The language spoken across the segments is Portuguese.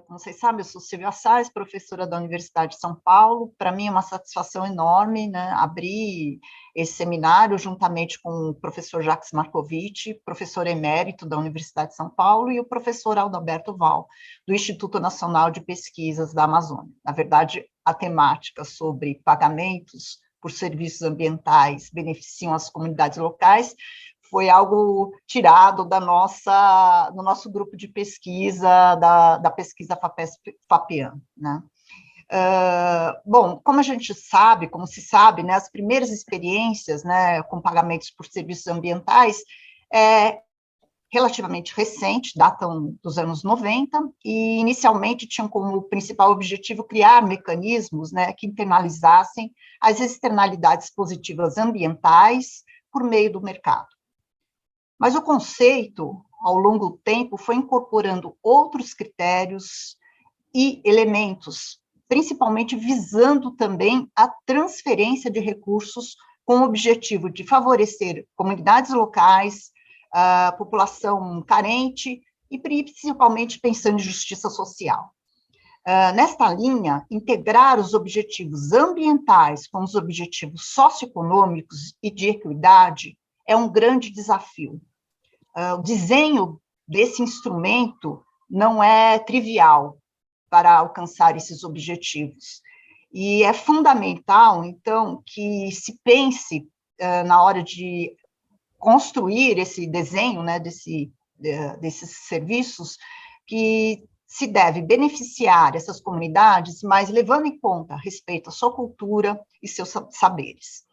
Como vocês sabem, eu sou Silvia Sais, professora da Universidade de São Paulo. Para mim é uma satisfação enorme, né, abrir esse seminário juntamente com o professor Jacques Marcovitch, professor emérito da Universidade de São Paulo, e o professor Adalberto Val, do Instituto Nacional de Pesquisas da Amazônia. Na verdade, a temática sobre pagamentos por serviços ambientais beneficiam as comunidades locais foi algo tirado do nosso grupo de pesquisa, da pesquisa FAPESP-FAPEAN, né? Bom, como a gente sabe, como se sabe, né, as primeiras experiências, né, com pagamentos por serviços ambientais relativamente recente, datam dos anos 90, e inicialmente tinham como principal objetivo criar mecanismos, né, que internalizassem as externalidades positivas ambientais por meio do mercado. Mas o conceito, ao longo do tempo, foi incorporando outros critérios e elementos, principalmente visando também a transferência de recursos com o objetivo de favorecer comunidades locais, a população carente e principalmente pensando em justiça social. Nesta linha, integrar os objetivos ambientais com os objetivos socioeconômicos e de equidade é um grande desafio. O desenho desse instrumento não é trivial para alcançar esses objetivos. E é fundamental, então, que se pense, na hora de construir esse desenho, né, desses serviços, que se deve beneficiar essas comunidades, mas levando em conta respeito à sua cultura e seus saberes.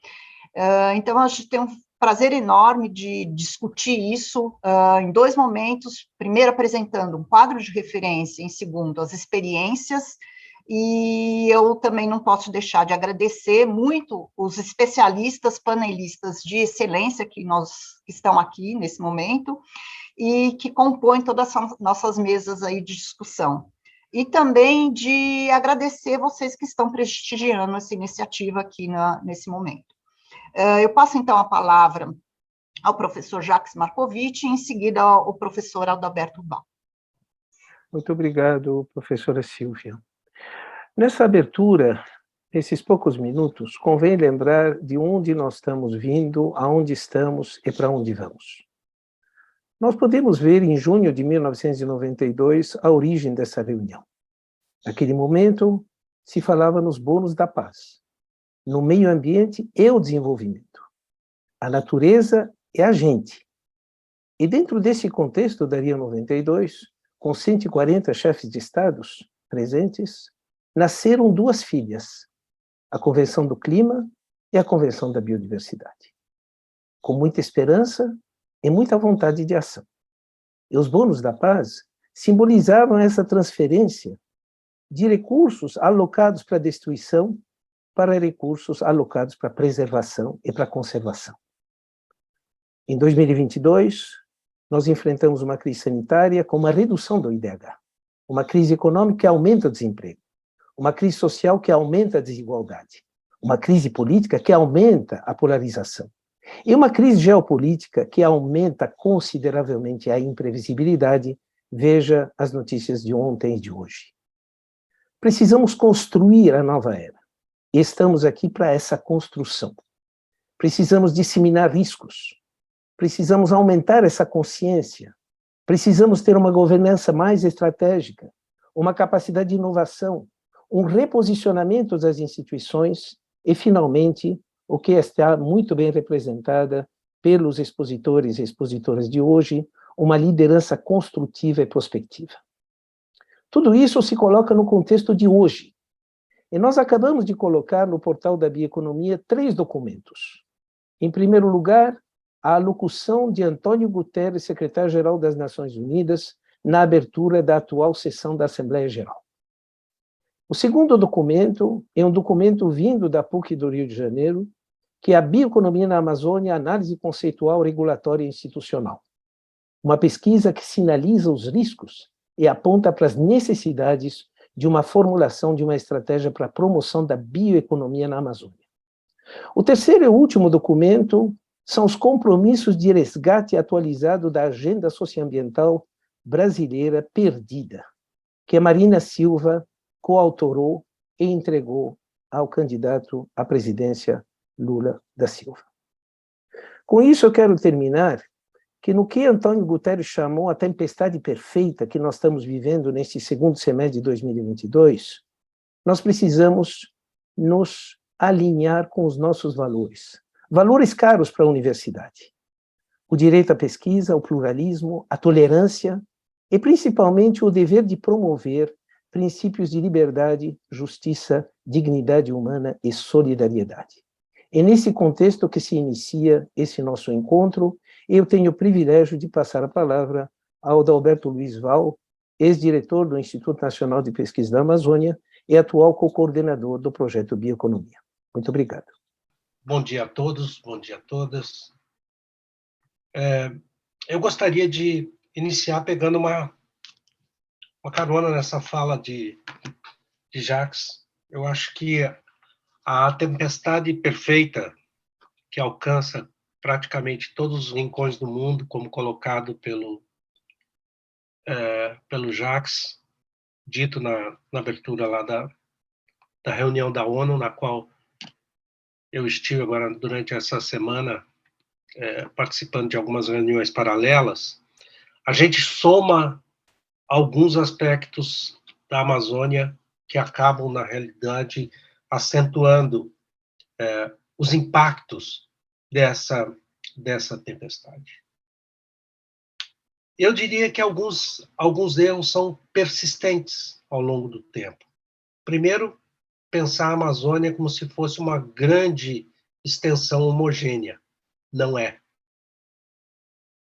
Então, a gente tem um prazer enorme de discutir isso em dois momentos, primeiro apresentando um quadro de referência, em segundo, as experiências, e eu também não posso deixar de agradecer muito os especialistas, panelistas de excelência que estão aqui nesse momento, e que compõem todas as nossas mesas aí de discussão. E também de agradecer vocês que estão prestigiando essa iniciativa aqui nesse momento. Eu passo, então, a palavra ao professor Jacques Marcovitch e, em seguida, ao professor Adalberto Val. Muito obrigado, professora Silvia. Nessa abertura, nesses poucos minutos, convém lembrar de onde nós estamos vindo, aonde estamos e para onde vamos. Nós podemos ver, em junho de 1992, a origem dessa reunião. Naquele momento, se falava nos bônus da paz, no meio ambiente e o desenvolvimento. A natureza é a gente. E dentro desse contexto da Rio 92, com 140 chefes de estados presentes, nasceram duas filhas, a Convenção do Clima e a Convenção da Biodiversidade, com muita esperança e muita vontade de ação. E os bônus da paz simbolizavam essa transferência de recursos alocados para a destruição para recursos alocados para preservação e para conservação. Em 2022, nós enfrentamos uma crise sanitária com uma redução do IDH, uma crise econômica que aumenta o desemprego, uma crise social que aumenta a desigualdade, uma crise política que aumenta a polarização, e uma crise geopolítica que aumenta consideravelmente a imprevisibilidade. Veja as notícias de ontem e de hoje. Precisamos construir a nova era. E estamos aqui para essa construção. Precisamos disseminar riscos, precisamos aumentar essa consciência, precisamos ter uma governança mais estratégica, uma capacidade de inovação, um reposicionamento das instituições e, finalmente, o que está muito bem representada pelos expositores e expositoras de hoje, uma liderança construtiva e prospectiva. Tudo isso se coloca no contexto de hoje. E nós acabamos de colocar no portal da Bioeconomia 3 documentos. Em primeiro lugar, a alocução de Antônio Guterres, secretário-geral das Nações Unidas, na abertura da atual sessão da Assembleia Geral. O segundo documento é um documento vindo da PUC do Rio de Janeiro, que é a Bioeconomia na Amazônia, Análise Conceitual, Regulatória e Institucional. Uma pesquisa que sinaliza os riscos e aponta para as necessidades de uma formulação de uma estratégia para a promoção da bioeconomia na Amazônia. O terceiro e último documento são os compromissos de resgate atualizado da Agenda Socioambiental brasileira perdida, que a Marina Silva coautorou e entregou ao candidato à presidência Lula da Silva. Com isso, eu quero terminar que no que Antônio Guterres chamou a tempestade perfeita que nós estamos vivendo neste segundo semestre de 2022, nós precisamos nos alinhar com os nossos valores. Valores caros para a universidade. O direito à pesquisa, o pluralismo, a tolerância e, principalmente, o dever de promover princípios de liberdade, justiça, dignidade humana e solidariedade. É nesse contexto que se inicia esse nosso encontro, e eu tenho o privilégio de passar a palavra ao Adalberto Luiz Val, ex-diretor do Instituto Nacional de Pesquisa da Amazônia e atual co-coordenador do projeto Bioeconomia. Muito obrigado. Bom dia a todos, bom dia a todas. Eu gostaria de iniciar pegando uma carona nessa fala de Jacques. Eu acho que a tempestade perfeita que alcança praticamente todos os rincões do mundo, como colocado pelo Jacques, dito na abertura lá da reunião da ONU, na qual eu estive agora durante essa semana participando de algumas reuniões paralelas, a gente soma alguns aspectos da Amazônia que acabam, na realidade, acentuando os impactos dessa tempestade. Eu diria que alguns erros são persistentes ao longo do tempo. Primeiro, pensar a Amazônia como se fosse uma grande extensão homogênea. Não é.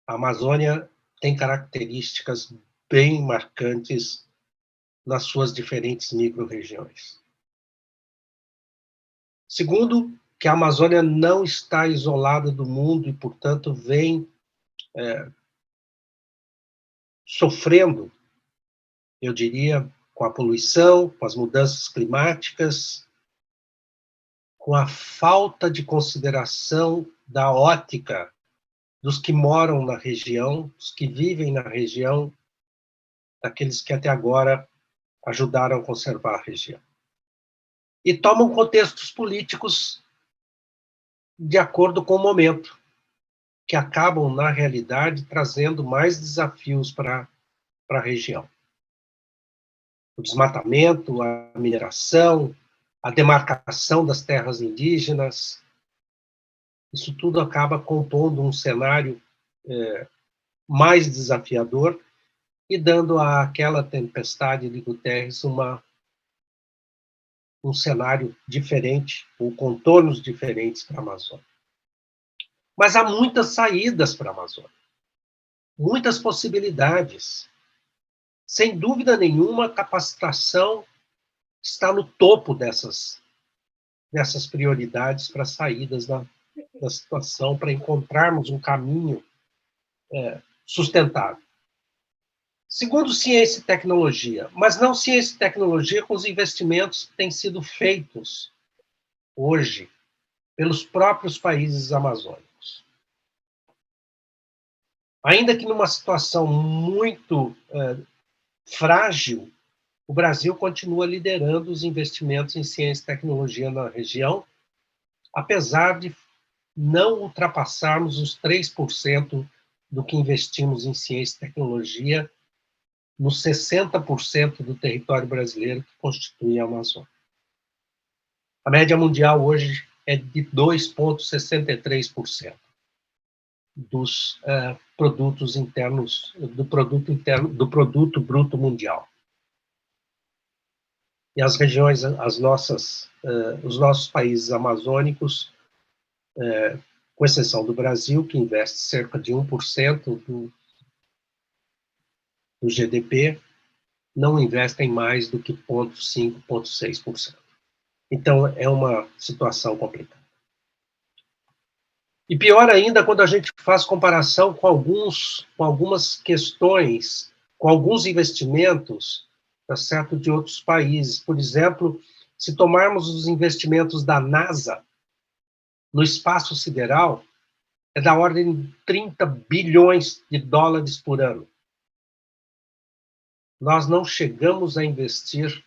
A Amazônia tem características bem marcantes nas suas diferentes micro-regiões. Segundo, que a Amazônia não está isolada do mundo e, portanto, vem sofrendo, eu diria, com a poluição, com as mudanças climáticas, com a falta de consideração da ótica dos que moram na região, dos que vivem na região, daqueles que até agora ajudaram a conservar a região. E tomam contextos políticos de acordo com o momento, que acabam, na realidade, trazendo mais desafios para a região. O desmatamento, a mineração, a demarcação das terras indígenas, isso tudo acaba compondo um cenário mais desafiador e dando àquela tempestade de Guterres um cenário diferente, ou contornos diferentes para a Amazônia. Mas há muitas saídas para a Amazônia, muitas possibilidades. Sem dúvida nenhuma, a capacitação está no topo dessas prioridades para saídas da situação, para encontrarmos um caminho sustentável. Segundo, ciência e tecnologia, mas não ciência e tecnologia com os investimentos que têm sido feitos hoje pelos próprios países amazônicos. Ainda que numa situação muito frágil, o Brasil continua liderando os investimentos em ciência e tecnologia na região, apesar de não ultrapassarmos os 3% do que investimos em ciência e tecnologia nos 60% do território brasileiro que constitui a Amazônia. A média mundial hoje é de 2,63% dos produtos internos, do produto bruto mundial. E as regiões, os nossos países amazônicos, com exceção do Brasil, que investe cerca de 1% do GDP, não investem mais do que 0,5%, 0,6%. Então, é uma situação complicada. E pior ainda quando a gente faz comparação com algumas questões, com alguns investimentos, tá certo, de outros países. Por exemplo, se tomarmos os investimentos da NASA no espaço sideral, é da ordem de 30 bilhões de dólares por ano. nós não chegamos a investir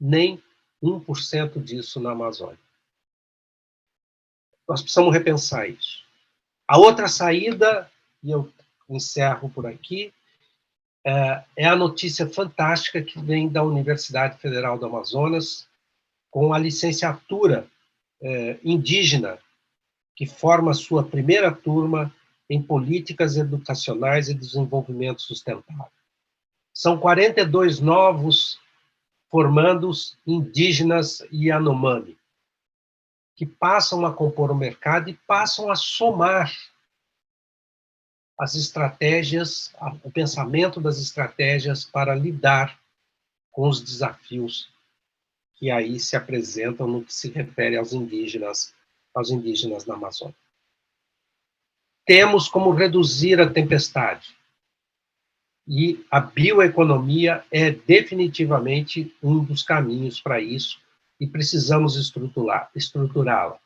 nem 1% disso na Amazônia. Nós precisamos repensar isso. A outra saída, e eu encerro por aqui, é a notícia fantástica que vem da Universidade Federal do Amazonas, com a licenciatura indígena, que forma a sua primeira turma em Políticas Educacionais e Desenvolvimento Sustentável. São 42 novos formandos indígenas e Yanomami, que passam a compor o mercado e passam a somar as estratégias, o pensamento das estratégias para lidar com os desafios que aí se apresentam no que se refere aos indígenas na Amazônia. Temos como reduzir a tempestade. E a bioeconomia é definitivamente um dos caminhos para isso, e precisamos estruturá-la.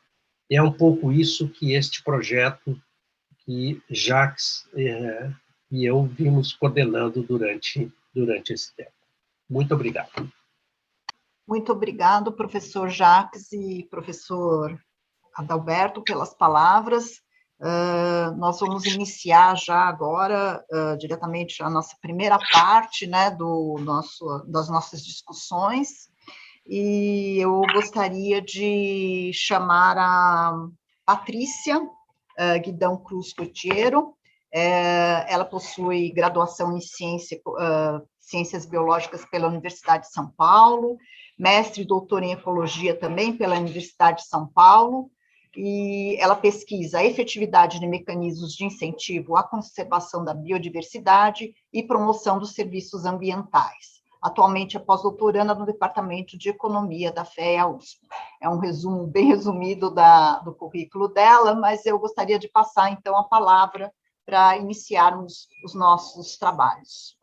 É um pouco isso que este projeto, que Jacques e eu vimos coordenando durante esse tempo. Muito obrigado. Muito obrigado, professor Jacques e professor Adalberto, pelas palavras. Nós vamos iniciar já agora, diretamente, a nossa primeira parte, né, das nossas discussões, e eu gostaria de chamar a Patrícia Guidão Cruz Cotiero. Ela possui graduação em Ciências Biológicas pela Universidade de São Paulo, mestre e doutora em Ecologia também pela Universidade de São Paulo, e ela pesquisa a efetividade de mecanismos de incentivo à conservação da biodiversidade e promoção dos serviços ambientais. Atualmente é pós-doutoranda no Departamento de Economia da FEA-USP. É um resumo bem resumido do currículo dela, mas eu gostaria de passar, então, a palavra para iniciarmos os nossos trabalhos.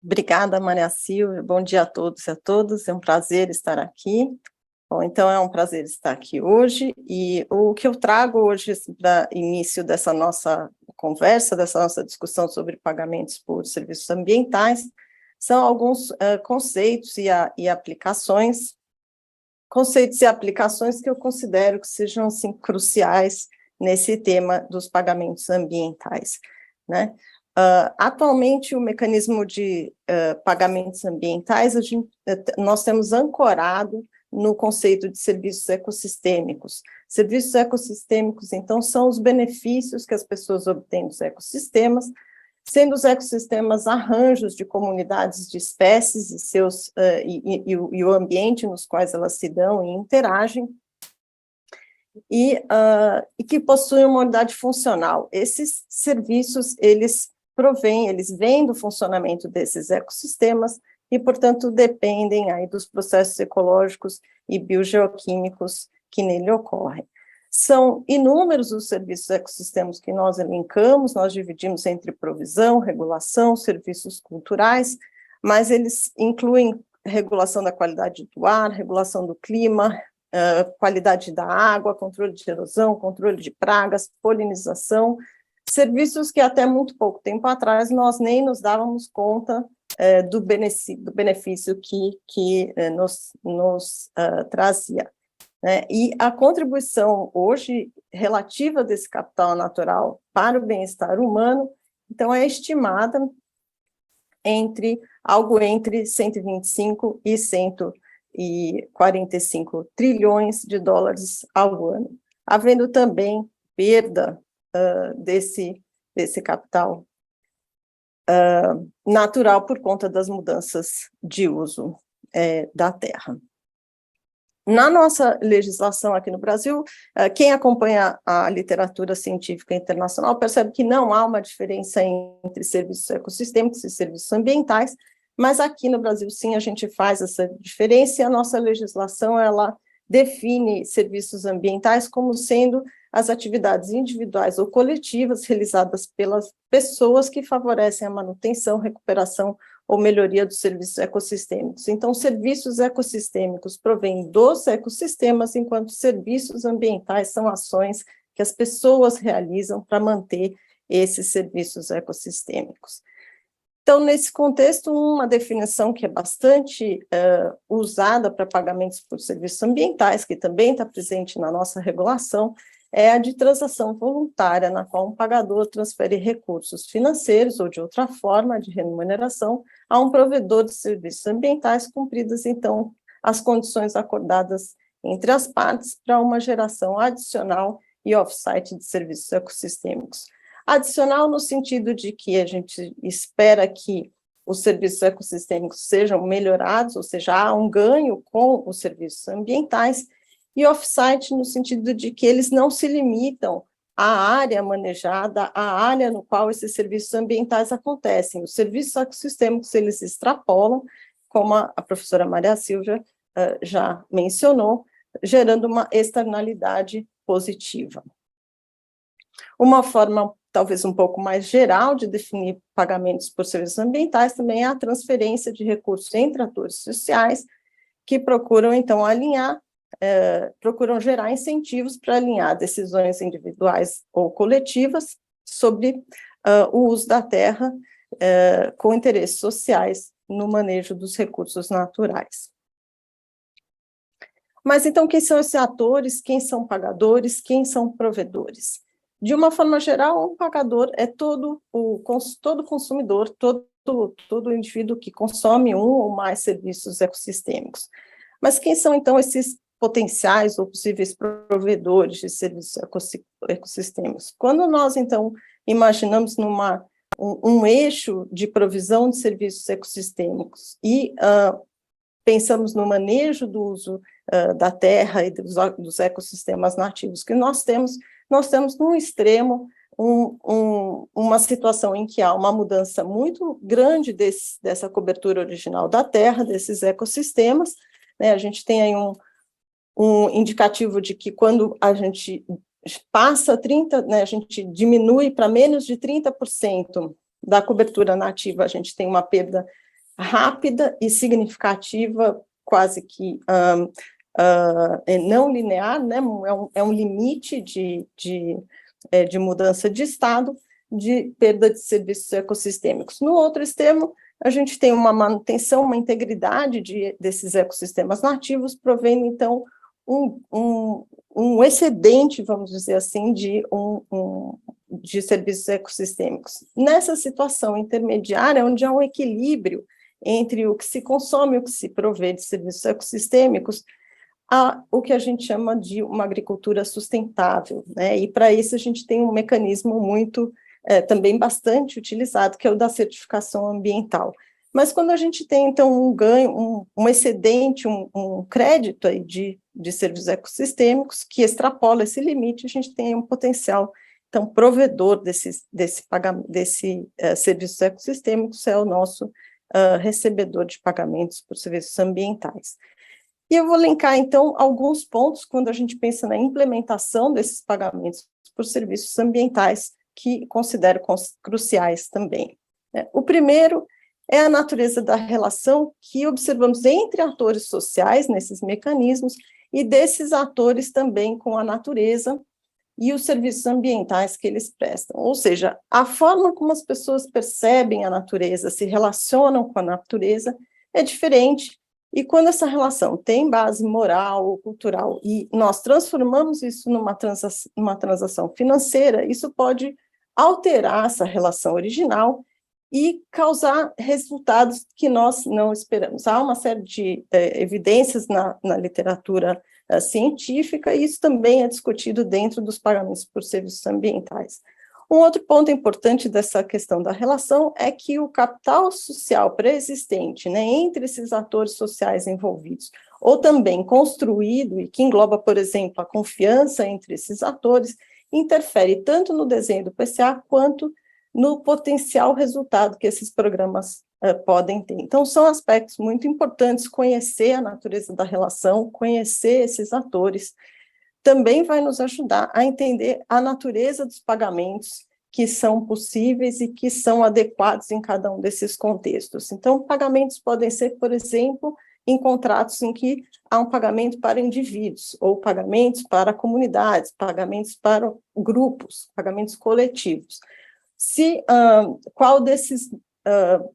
Obrigada, Maria Silvia. Bom dia a todos e a todas. É um prazer estar aqui. Bom, então é um prazer estar aqui hoje, e o que eu trago hoje para início dessa nossa conversa, dessa nossa discussão sobre pagamentos por serviços ambientais, são alguns conceitos e aplicações que eu considero que sejam, assim, cruciais nesse tema dos pagamentos ambientais, né? Atualmente, o mecanismo de pagamentos ambientais, nós temos ancorado no conceito de serviços ecossistêmicos. Serviços ecossistêmicos, então, são os benefícios que as pessoas obtêm dos ecossistemas, sendo os ecossistemas arranjos de comunidades de espécies e o ambiente nos quais elas se dão e interagem, e que possuem uma unidade funcional. Esses serviços, eles vêm do funcionamento desses ecossistemas e, portanto, dependem aí dos processos ecológicos e biogeoquímicos que nele ocorrem. São inúmeros os serviços ecossistêmicos que nós elencamos, nós dividimos entre provisão, regulação, serviços culturais, mas eles incluem regulação da qualidade do ar, regulação do clima, qualidade da água, controle de erosão, controle de pragas, polinização, serviços que até muito pouco tempo atrás nós nem nos dávamos conta do benefício que nos trazia. E a contribuição hoje relativa desse capital natural para o bem-estar humano, então, é estimada algo entre 125 e 145 trilhões de dólares ao ano, havendo também perda desse capital natural por conta das mudanças de uso da terra. Na nossa legislação aqui no Brasil, quem acompanha a literatura científica internacional percebe que não há uma diferença entre serviços ecossistêmicos e serviços ambientais, mas aqui no Brasil, sim, a gente faz essa diferença, e a nossa legislação, ela define serviços ambientais como sendo as atividades individuais ou coletivas realizadas pelas pessoas que favorecem a manutenção, recuperação ou melhoria dos serviços ecossistêmicos. Então, serviços ecossistêmicos provêm dos ecossistemas, enquanto serviços ambientais são ações que as pessoas realizam para manter esses serviços ecossistêmicos. Então, nesse contexto, uma definição que é bastante usada para pagamentos por serviços ambientais, que também está presente na nossa regulação, é a de transação voluntária, na qual um pagador transfere recursos financeiros ou de outra forma de remuneração a um provedor de serviços ambientais, cumpridas, então, as condições acordadas entre as partes para uma geração adicional e off-site de serviços ecossistêmicos. Adicional no sentido de que a gente espera que os serviços ecossistêmicos sejam melhorados, ou seja, há um ganho com os serviços ambientais, e off-site no sentido de que eles não se limitam à área manejada, à área no qual esses serviços ambientais acontecem. Os serviços ecossistêmicos, eles extrapolam, como a professora Maria Silvia já mencionou, gerando uma externalidade positiva. Uma forma, talvez um pouco mais geral, de definir pagamentos por serviços ambientais também é a transferência de recursos entre atores sociais, que procuram, então, alinhar, procuram gerar incentivos para alinhar decisões individuais ou coletivas sobre o uso da terra com interesses sociais no manejo dos recursos naturais. Mas, então, quem são esses atores, quem são pagadores, quem são provedores? De uma forma geral, um pagador é todo consumidor, todo indivíduo que consome um ou mais serviços ecossistêmicos. Mas quem são, então, esses potenciais ou possíveis provedores de serviços ecossistêmicos? Quando nós, então, imaginamos um eixo de provisão de serviços ecossistêmicos e pensamos no manejo do uso da terra e dos ecossistemas nativos que nós temos num extremo uma situação em que há uma mudança muito grande dessa cobertura original da terra, desses ecossistemas, né? A gente tem aí um indicativo de que quando a gente passa 30%, né, a gente diminui para menos de 30% da cobertura nativa, a gente tem uma perda rápida e significativa, quase que não linear, né? É um limite de mudança de estado, de perda de serviços ecossistêmicos. No outro extremo, a gente tem uma manutenção, uma integridade desses ecossistemas nativos, provendo, então, um excedente, vamos dizer assim, de serviços ecossistêmicos. Nessa situação intermediária, onde há um equilíbrio entre o que se consome e o que se provê de serviços ecossistêmicos, há o que a gente chama de uma agricultura sustentável, né? E para isso a gente tem um mecanismo também bastante utilizado, que é o da certificação ambiental. Mas quando a gente tem, então, um ganho, um excedente, um crédito aí de serviços ecossistêmicos que extrapola esse limite, a gente tem um potencial, então, provedor desse serviços ecossistêmicos é o nosso recebedor de pagamentos por serviços ambientais. E eu vou linkar, então, alguns pontos quando a gente pensa na implementação desses pagamentos por serviços ambientais, que considero cruciais também. O primeiro é a natureza da relação que observamos entre atores sociais nesses mecanismos e desses atores também com a natureza e os serviços ambientais que eles prestam. Ou seja, a forma como as pessoas percebem a natureza, se relacionam com a natureza, é diferente. E quando essa relação tem base moral ou cultural e nós transformamos isso numa transação financeira, isso pode alterar essa relação original e causar resultados que nós não esperamos. Há uma série de evidências na literatura científica, e isso também é discutido dentro dos pagamentos por serviços ambientais. Um outro ponto importante dessa questão da relação é que o capital social pré-existente, né, entre esses atores sociais envolvidos, ou também construído, e que engloba, por exemplo, a confiança entre esses atores, interfere tanto no desenho do PCA quanto no potencial resultado que esses programas podem ter. Então, são aspectos muito importantes, conhecer a natureza da relação, conhecer esses atores, também vai nos ajudar a entender a natureza dos pagamentos que são possíveis e que são adequados em cada um desses contextos. Então, pagamentos podem ser, por exemplo, em contratos em que há um pagamento para indivíduos, ou pagamentos para comunidades, pagamentos para grupos, pagamentos coletivos. Qual desses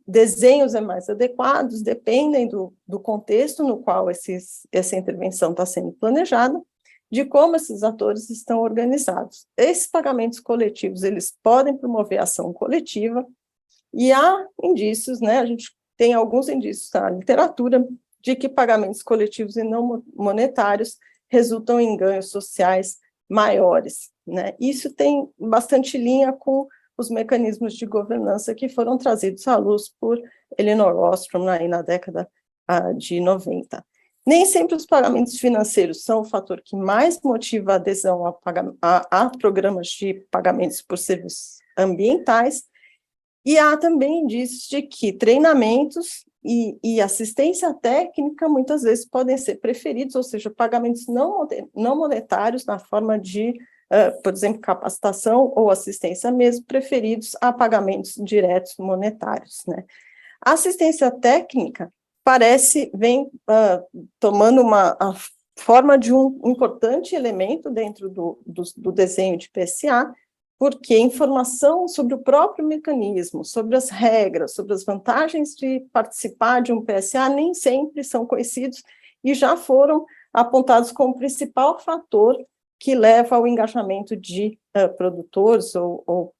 desenhos é mais adequados, dependem do contexto no qual essa intervenção está sendo planejada, de como esses atores estão organizados. Esses pagamentos coletivos, eles podem promover ação coletiva, e há indícios, né, a gente tem alguns indícios na literatura, de que pagamentos coletivos e não monetários resultam em ganhos sociais maiores, né? Isso tem bastante linha com os mecanismos de governança que foram trazidos à luz por Elinor Ostrom aí na década de 90. Nem sempre os pagamentos financeiros são o fator que mais motiva a adesão a programas de pagamentos por serviços ambientais, e há também indícios de que treinamentos e assistência técnica muitas vezes podem ser preferidos, ou seja, pagamentos não monetários na forma de, por exemplo, capacitação ou assistência mesmo, preferidos a pagamentos diretos monetários, né? A assistência técnica vem tomando a forma de um importante elemento dentro do desenho de PSA, porque informação sobre o próprio mecanismo, sobre as regras, sobre as vantagens de participar de um PSA nem sempre são conhecidos e já foram apontados como principal fator que leva ao engajamento de produtores ou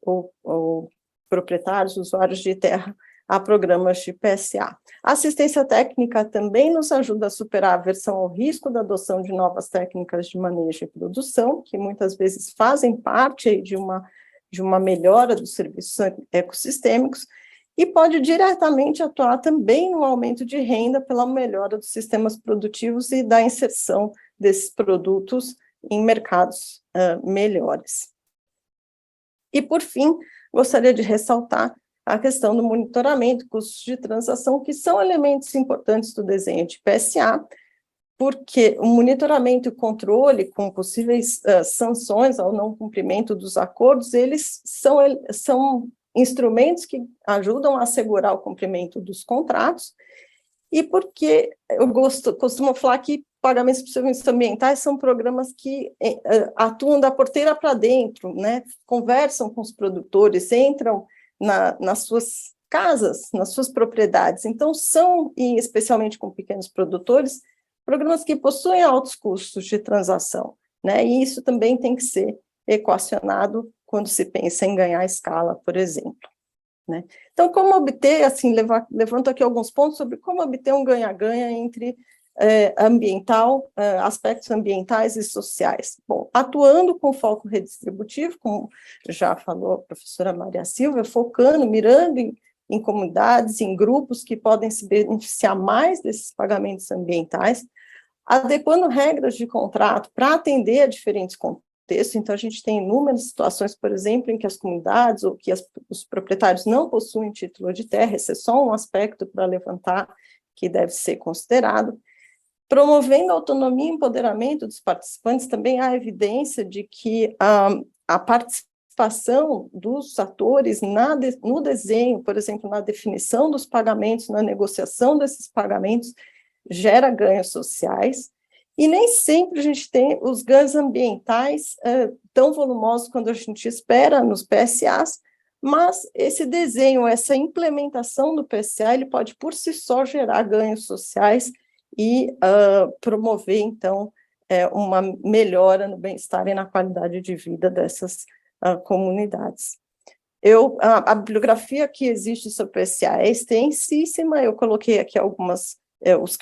proprietários, usuários de terra, a programas de PSA. A assistência técnica também nos ajuda a superar a aversão ao risco da adoção de novas técnicas de manejo e produção, que muitas vezes fazem parte aí de uma melhora dos serviços ecossistêmicos, e pode diretamente atuar também no aumento de renda pela melhora dos sistemas produtivos e da inserção desses produtos em mercados melhores. E, por fim, gostaria de ressaltar a questão do monitoramento, custos de transação, que são elementos importantes do desenho de PSA, porque o monitoramento e o controle com possíveis sanções ao não cumprimento dos acordos, eles são instrumentos que ajudam a assegurar o cumprimento dos contratos, e porque eu costumo falar que pagamentos por serviços ambientais são programas que atuam da porteira para dentro, né? Conversam com os produtores, entram nas suas casas, nas suas propriedades. Então, são, e especialmente com pequenos produtores, programas que possuem altos custos de transação, né? E isso também tem que ser equacionado quando se pensa em ganhar escala, por exemplo, né? Então, como obter, assim, levanto aqui alguns pontos sobre como obter um ganha-ganha entre aspectos ambientais e sociais. Bom, atuando com foco redistributivo, como já falou a professora Maria Silvia, mirando em comunidades, em grupos que podem se beneficiar mais desses pagamentos ambientais, adequando regras de contrato para atender a diferentes contextos. Então, a gente tem inúmeras situações, por exemplo, em que as comunidades ou que os proprietários não possuem título de terra, esse é só um aspecto para levantar que deve ser considerado. Promovendo a autonomia e empoderamento dos participantes, também há evidência de que a participação dos atores no desenho, por exemplo, na definição dos pagamentos, na negociação desses pagamentos, gera ganhos sociais, e nem sempre a gente tem os ganhos ambientais tão volumosos quanto a gente espera nos PSAs, mas esse desenho, essa implementação do PSA, ele pode por si só gerar ganhos sociais e promover, então, uma melhora no bem-estar e na qualidade de vida dessas comunidades. A bibliografia que existe sobre o PSA é extensíssima, eu coloquei aqui os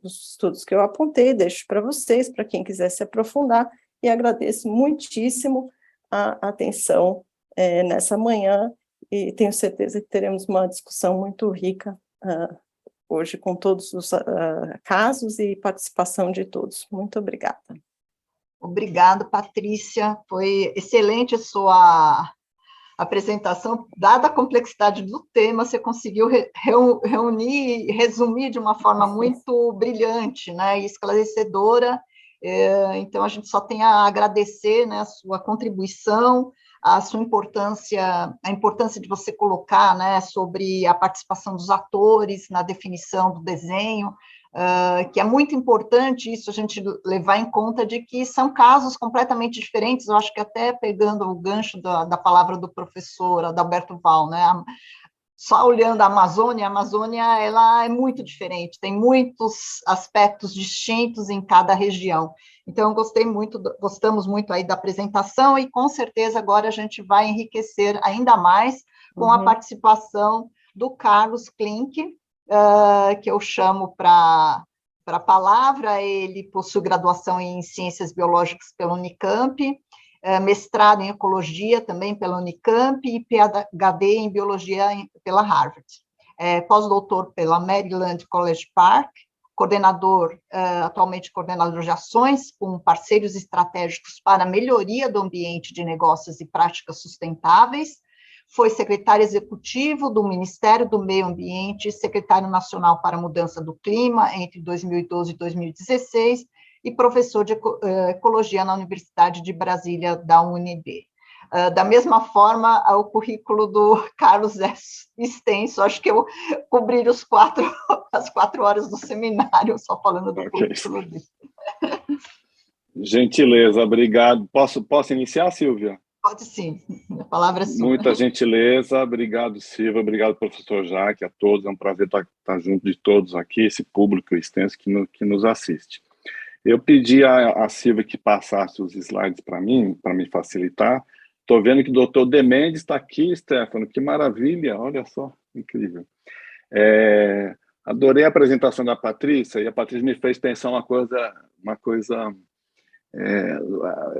estudos que eu apontei, deixo para vocês, para quem quiser se aprofundar, e agradeço muitíssimo a atenção nessa manhã, e tenho certeza que teremos uma discussão muito rica hoje, com todos os casos e participação de todos. Muito obrigada. Obrigada, Patrícia. Foi excelente a sua apresentação. Dada a complexidade do tema, você conseguiu reunir e resumir de uma forma muito brilhante, né, e esclarecedora. Então, a gente só tem a agradecer, né, a sua contribuição, a sua importância, a importância de você colocar, né, sobre a participação dos atores na definição do desenho, que é muito importante isso a gente levar em conta de que são casos completamente diferentes, eu acho que até pegando o gancho da palavra do professor Adalberto Val, né, só olhando a Amazônia ela é muito diferente, tem muitos aspectos distintos em cada região. Então, gostamos muito aí da apresentação e, com certeza, agora a gente vai enriquecer ainda mais com a participação do Carlos Klink, que eu chamo para a palavra. Ele possui graduação em Ciências Biológicas pela Unicamp, mestrado em Ecologia também pela Unicamp e PhD em Biologia pela Harvard. Pós-doutor pela Maryland College Park, atualmente coordenador de ações com parceiros estratégicos para a melhoria do ambiente de negócios e práticas sustentáveis, foi secretário executivo do Ministério do Meio Ambiente, secretário nacional para a mudança do clima entre 2012 e 2016, e professor de ecologia na Universidade de Brasília, da UNB. Da mesma forma, o currículo do Carlos é extenso, acho que eu cobri as 4 horas do seminário, só falando do currículo dele. Gentileza, obrigado. Posso iniciar, Silvia? Pode sim, a palavra é sua. Muita gentileza, obrigado, Silvia, obrigado, professor Jaque, a todos, é um prazer estar junto de todos aqui, esse público extenso que nos assiste. Eu pedi a Silvia que passasse os slides para me facilitar. Estou vendo que o doutor Demendes está aqui, Stefano, que maravilha, olha só, incrível. Adorei a apresentação da Patrícia, e a Patrícia me fez pensar uma coisa.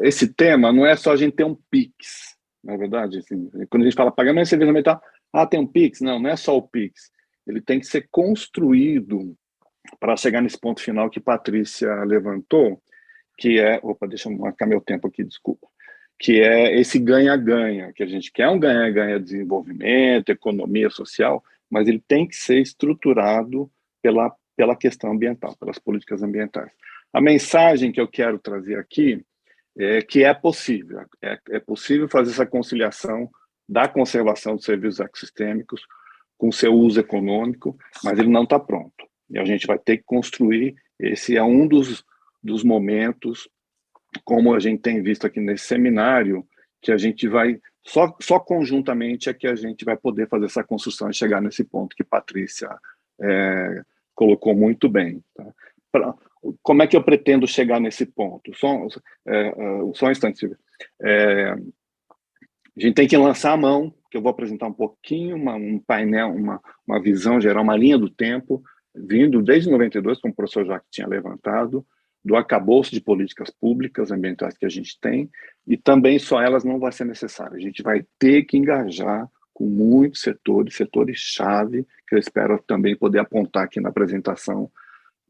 Esse tema não é só a gente ter um PIX, na verdade, assim, quando a gente fala pagamento de serviço ambiental, tem um PIX, não é só o PIX, ele tem que ser construído para chegar nesse ponto final que Patrícia levantou, que é, deixa eu marcar meu tempo aqui, desculpa, que é esse ganha-ganha, que a gente quer um ganha-ganha de desenvolvimento, economia social, mas ele tem que ser estruturado pela questão ambiental, pelas políticas ambientais. A mensagem que eu quero trazer aqui é que é possível fazer essa conciliação da conservação dos serviços ecossistêmicos com seu uso econômico, mas ele não está pronto. E a gente vai ter que construir, esse é um dos momentos, como a gente tem visto aqui nesse seminário, que a gente vai, só conjuntamente é que a gente vai poder fazer essa construção e chegar nesse ponto que Patrícia colocou muito bem. Tá? Como é que eu pretendo chegar nesse ponto? Só um instante, Silvia. A gente tem que lançar a mão, que eu vou apresentar um pouquinho, um painel, uma visão geral, uma linha do tempo, vindo desde 92, como o professor Jacques tinha levantado, do arcabouço de políticas públicas ambientais que a gente tem, e também só elas não vai ser necessário. A gente vai ter que engajar com muitos setores-chave, que eu espero também poder apontar aqui na apresentação,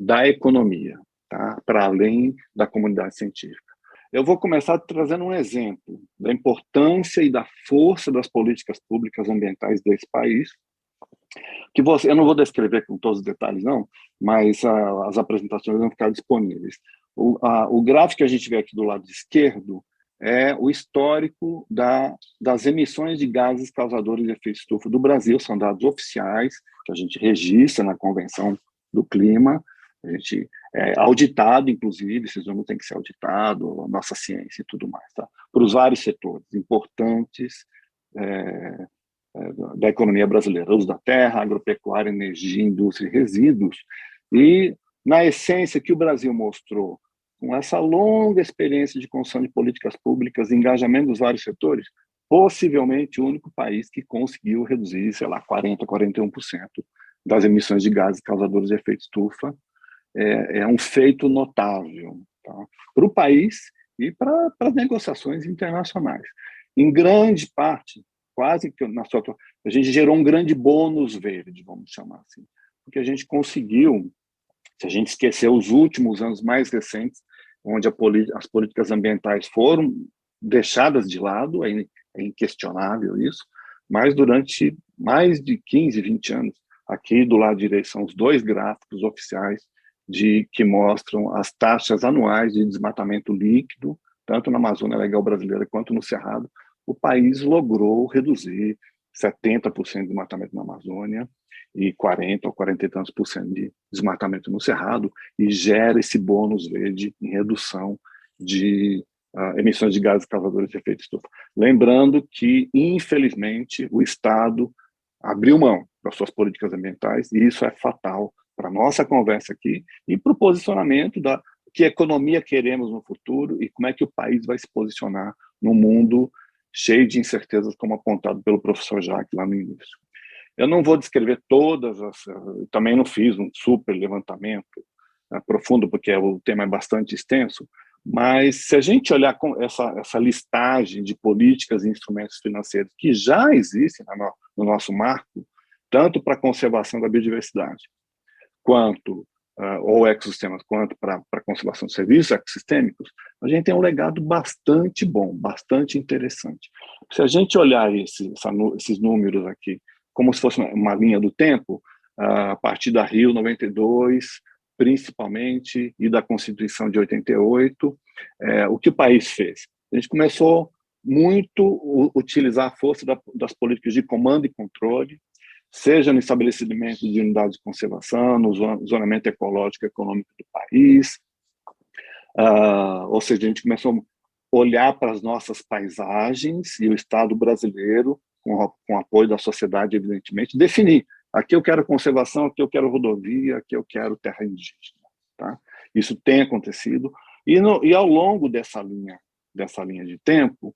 da economia, tá? Para além da comunidade científica. Eu vou começar trazendo um exemplo da importância e da força das políticas públicas ambientais desse país, que eu não vou descrever com todos os detalhes, não, mas as apresentações vão ficar disponíveis. O gráfico que a gente vê aqui do lado esquerdo é o histórico das emissões de gases causadores de efeito estufa do Brasil, são dados oficiais, que a gente registra na Convenção do Clima, a gente é auditado, inclusive, esses números têm que ser auditados, nossa ciência e tudo mais, tá? Para os vários setores importantes da economia brasileira, uso da terra, agropecuária, energia, indústria e resíduos. E, na essência, que o Brasil mostrou, com essa longa experiência de construção de políticas públicas, engajamento dos vários setores, possivelmente o único país que conseguiu reduzir, sei lá, 40%, 41% das emissões de gases causadores de efeito estufa. É um feito notável, tá? Para o país e para as negociações internacionais. Em grande parte, quase que a gente gerou um grande bônus verde, vamos chamar assim, porque a gente conseguiu, se a gente esquecer os últimos anos mais recentes, onde as políticas ambientais foram deixadas de lado, é inquestionável isso, mas durante mais de 15, 20 anos, aqui do lado direito são os dois gráficos oficiais que mostram as taxas anuais de desmatamento líquido, tanto na Amazônia Legal Brasileira quanto no Cerrado. O país logrou reduzir 70% de desmatamento na Amazônia e 40 ou 40 e tantos por cento de desmatamento no Cerrado, e gera esse bônus verde em redução de emissões de gases causadores de efeito estufa. Lembrando que, infelizmente, o Estado abriu mão das suas políticas ambientais, e isso é fatal para a nossa conversa aqui e para o posicionamento da que economia queremos no futuro e como é que o país vai se posicionar no mundo cheio de incertezas, como apontado pelo professor Jacques lá no início. Eu não vou descrever todas as... Também não fiz um super levantamento profundo, porque o tema é bastante extenso, mas se a gente olhar com essa listagem de políticas e instrumentos financeiros que já existem no nosso marco, tanto para a conservação da biodiversidade, quanto ou ecossistemas, quanto para a conservação de serviços ecossistêmicos, a gente tem um legado bastante bom, bastante interessante. Se a gente olhar esses números aqui como se fosse uma linha do tempo, a partir da Rio 92, principalmente, e da Constituição de 88, o que o país fez? A gente começou muito a utilizar a força das políticas de comando e controle, seja no estabelecimento de unidades de conservação, no zonamento ecológico e econômico do país, ou seja, a gente começou a olhar para as nossas paisagens e o Estado brasileiro, com apoio da sociedade, evidentemente, definir, aqui eu quero conservação, aqui eu quero rodovia, aqui eu quero terra indígena. Tá? Isso tem acontecido, e ao longo dessa linha de tempo,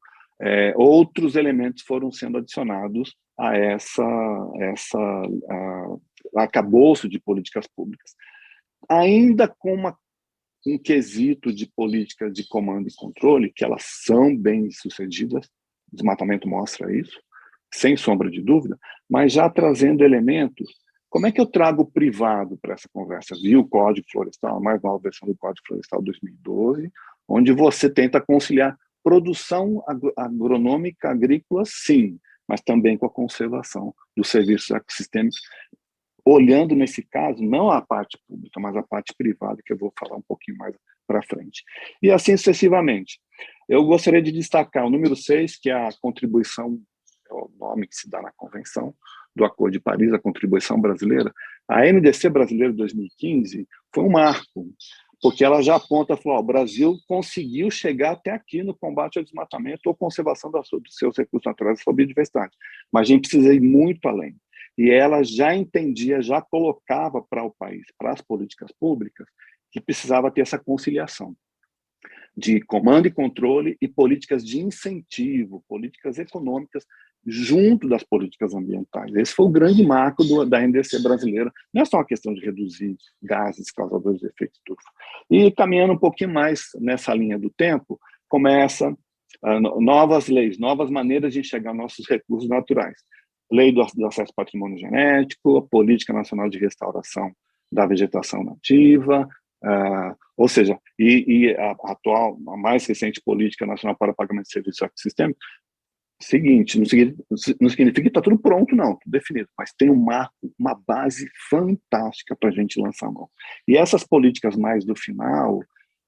outros elementos foram sendo adicionados a arcabouço de políticas públicas. Ainda com um quesito de política de comando e controle, que elas são bem-sucedidas, o desmatamento mostra isso, sem sombra de dúvida, mas já trazendo elementos. Como é que eu trago o privado para essa conversa? Viu o Código Florestal, a mais nova versão do Código Florestal 2012, onde você tenta conciliar produção agronômica agrícola, sim, mas também com a conservação dos serviços ecossistêmicos, olhando, nesse caso, não a parte pública, mas a parte privada, que eu vou falar um pouquinho mais para frente. E assim sucessivamente. Eu gostaria de destacar o número 6, que é a contribuição, é o nome que se dá na Convenção do Acordo de Paris, a contribuição brasileira. A NDC brasileira de 2015 foi um marco, porque ela já aponta, falou, o Brasil conseguiu chegar até aqui no combate ao desmatamento ou conservação dos seus recursos naturais e sua biodiversidade, mas a gente precisa ir muito além. E ela já entendia, já colocava para o país, para as políticas públicas, que precisava ter essa conciliação de comando e controle e políticas de incentivo, políticas econômicas, junto das políticas ambientais. Esse foi o grande marco da NDC brasileira. Não é só uma questão de reduzir gases causadores de efeito estufa. E caminhando um pouquinho mais nessa linha do tempo, começa novas leis, novas maneiras de enxergar nossos recursos naturais. Lei do acesso ao patrimônio genético, a Política Nacional de Restauração da Vegetação Nativa, ou seja, a atual, a mais recente Política Nacional para o Pagamento de Serviços Ecossistêmicos, seguinte, não significa que está tudo pronto, não, tudo definido, mas tem um marco, uma base fantástica para a gente lançar a mão. E essas políticas mais do final,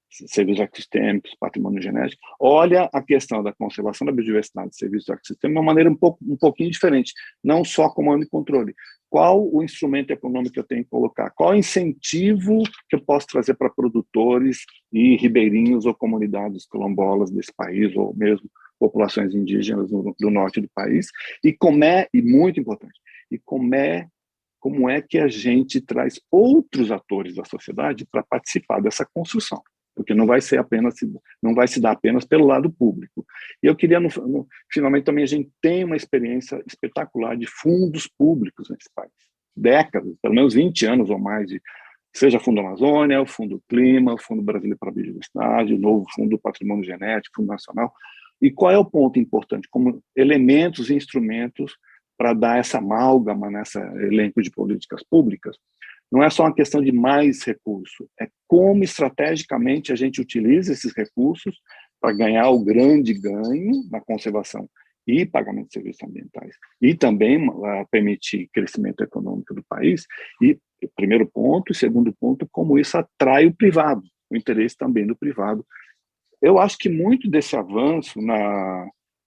serviços ecossistêmicos, patrimônio genético, olha a questão da conservação da biodiversidade de serviços ecossistêmicos de uma maneira um pouquinho diferente, não só comando e controle. Qual o instrumento econômico que eu tenho que colocar? Qual incentivo que eu posso trazer para produtores e ribeirinhos ou comunidades quilombolas desse país, ou mesmo populações indígenas do norte do país? E muito importante, como é que a gente traz outros atores da sociedade para participar dessa construção? Porque não vai se dar apenas pelo lado público. E eu queria, finalmente, também a gente tem uma experiência espetacular de fundos públicos nesse país. Décadas, pelo menos 20 anos ou mais, seja Fundo Amazônia, o Fundo Clima, o Fundo Brasileiro para a Biodiversidade, o novo Fundo Patrimônio Genético, Fundo Nacional. E qual é o ponto importante? Como elementos e instrumentos para dar essa amálgama nesse elenco de políticas públicas, não é só uma questão de mais recurso, é como estrategicamente a gente utiliza esses recursos para ganhar o grande ganho na conservação e pagamento de serviços ambientais, e também permitir crescimento econômico do país. E primeiro ponto, e segundo ponto, como isso atrai o privado, o interesse também do privado. Eu acho que muito desse avanço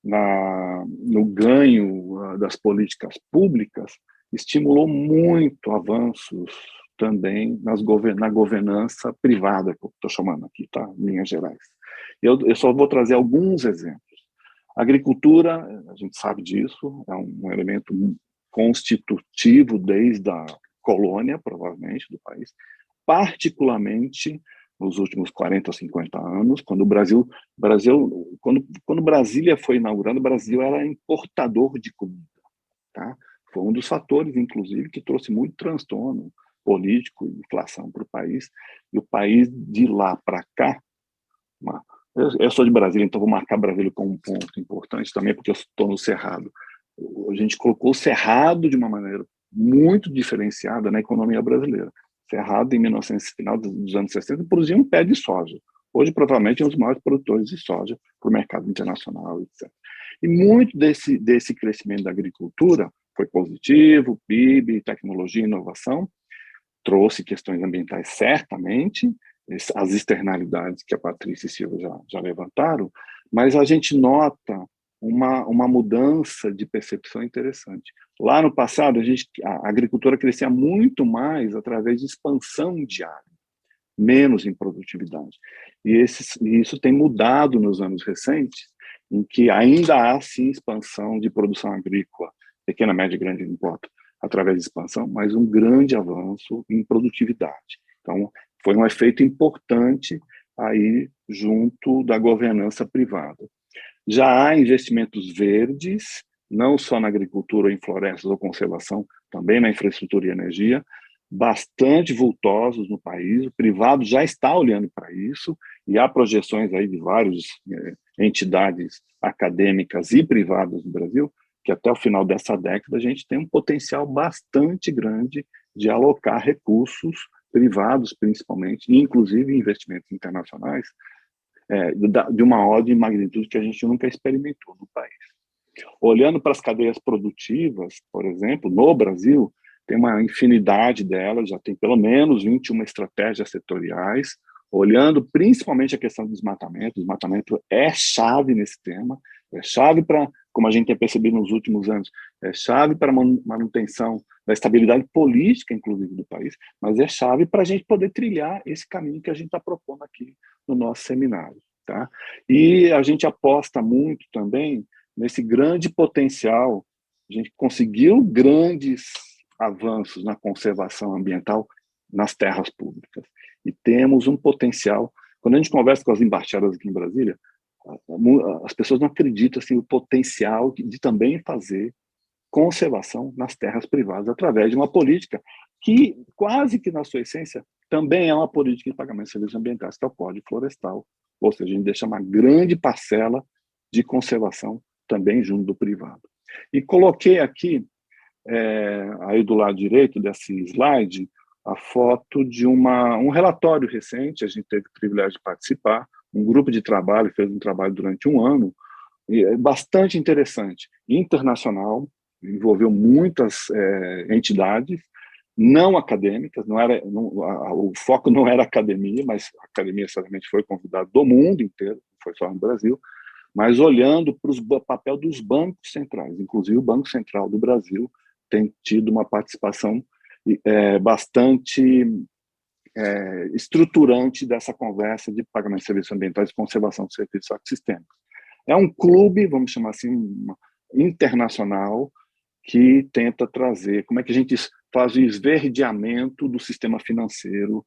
no ganho das políticas públicas, estimulou muito avanços também na governança privada, que eu estou chamando aqui, tá? Em linhas gerais. Eu só vou trazer alguns exemplos. A agricultura, a gente sabe disso, é um elemento constitutivo desde a colônia, provavelmente, do país, particularmente nos últimos 40 ou 50 anos, quando quando Brasília foi inaugurada, o Brasil era importador de comida, tá? Foi um dos fatores, inclusive, que trouxe muito transtorno político e inflação para o país, e o país de lá para cá, eu sou de Brasília, então vou marcar Brasília como um ponto importante também, porque eu estou no Cerrado. A gente colocou o Cerrado de uma maneira muito diferenciada na economia brasileira. Cerrado, em final dos anos 60, produzia um pé de soja. Hoje, provavelmente, é um dos maiores produtores de soja para o mercado internacional, etc. E muito desse crescimento da agricultura foi positivo, PIB, tecnologia, inovação, trouxe questões ambientais certamente, as externalidades que a Patrícia e Silvia já levantaram, mas a gente nota uma mudança de percepção interessante. Lá no passado, a agricultura crescia muito mais através de expansão de área, menos em produtividade. E isso tem mudado nos anos recentes, em que ainda há, sim, expansão de produção agrícola, pequena, média e grande, não importa, através de expansão, mas um grande avanço em produtividade. Então, foi um efeito importante aí junto da governança privada. Já há investimentos verdes, não só na agricultura ou em florestas ou conservação, também na infraestrutura e energia, bastante vultosos no país. O privado já está olhando para isso e há projeções aí de várias entidades acadêmicas e privadas do Brasil que até o final dessa década a gente tem um potencial bastante grande de alocar recursos privados, principalmente, inclusive investimentos internacionais, de uma ordem de magnitude que a gente nunca experimentou no país. Olhando para as cadeias produtivas, por exemplo, no Brasil, tem uma infinidade delas, já tem pelo menos 21 estratégias setoriais, olhando principalmente a questão do desmatamento. O desmatamento é chave nesse tema, é chave para, como a gente tem percebido nos últimos anos, é chave para a manutenção da estabilidade política, inclusive, do país, mas é chave para a gente poder trilhar esse caminho que a gente está propondo aqui no nosso seminário. Tá? E a gente aposta muito também nesse grande potencial. A gente conseguiu grandes avanços na conservação ambiental nas terras públicas. E temos um potencial. Quando a gente conversa com as embaixadas aqui em Brasília, as pessoas não acreditam assim, o potencial de também fazer conservação nas terras privadas através de uma política que, quase que na sua essência, também é uma política de pagamento de serviços ambientais, que é o Código Florestal. Ou seja, a gente deixa uma grande parcela de conservação também junto do privado. E coloquei aqui, aí do lado direito desse slide, a foto de um relatório recente, a gente teve o privilégio de participar, um grupo de trabalho, fez um trabalho durante um ano, bastante interessante, internacional, envolveu muitas entidades, não acadêmicas, o foco não era academia, mas a academia certamente foi convidada do mundo inteiro, não foi só no Brasil, mas olhando para o papel dos bancos centrais, inclusive o Banco Central do Brasil tem tido uma participação bastante estruturante dessa conversa de pagamento de serviços ambientais e conservação de serviços ecossistêmicos. É um clube, vamos chamar assim, internacional, que tenta trazer como é que a gente faz o esverdeamento do sistema financeiro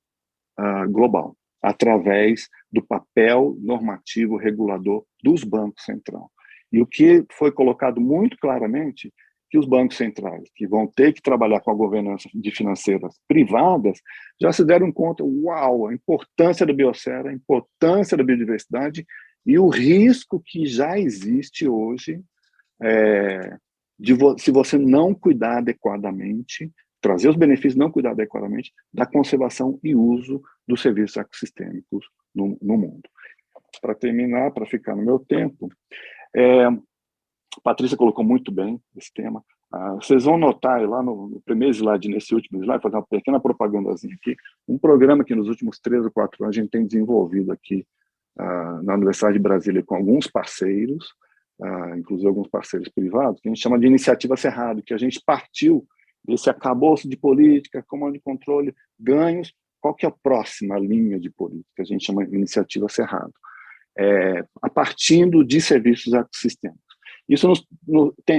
global, através do papel normativo regulador dos bancos centrais. E o que foi colocado muito claramente, que os bancos centrais, que vão ter que trabalhar com a governança de financeiras privadas, já se deram conta, a importância da biosfera, a importância da biodiversidade e o risco que já existe hoje se você não cuidar adequadamente, trazer os benefícios, não cuidar adequadamente da conservação e uso dos serviços ecossistêmicos no mundo. Para terminar, para ficar no meu tempo, a Patrícia colocou muito bem esse tema. Vocês vão notar lá no primeiro slide, nesse último slide, fazer uma pequena propagandazinha aqui, um programa que nos últimos 3 ou 4 anos a gente tem desenvolvido aqui na Universidade de Brasília com alguns parceiros, inclusive alguns parceiros privados, que a gente chama de Iniciativa Cerrado, que a gente partiu desse arcabouço de política, comando de controle, ganhos, qual que é a próxima linha de política? A gente chama de Iniciativa Cerrado, a partindo de serviços ecossistêmicos. Isso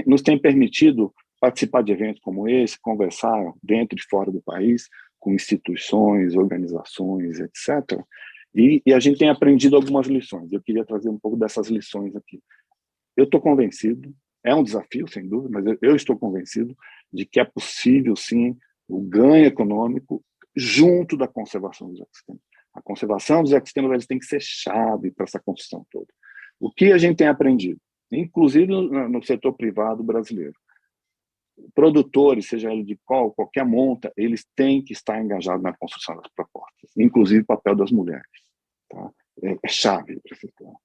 nos tem permitido participar de eventos como esse, conversar dentro e fora do país, com instituições, organizações, etc., e a gente tem aprendido algumas lições. Eu queria trazer um pouco dessas lições aqui. Eu estou convencido, é um desafio, sem dúvida, mas eu estou convencido de que é possível, sim, o ganho econômico junto da conservação dos ecossistemas. A conservação dos ecossistemas tem que ser chave para essa construção toda. O que a gente tem aprendido, inclusive no setor privado brasileiro? Produtores, seja ele de qualquer monta, eles têm que estar engajados na construção das propostas, inclusive o papel das mulheres. Tá? É chave para esse plano.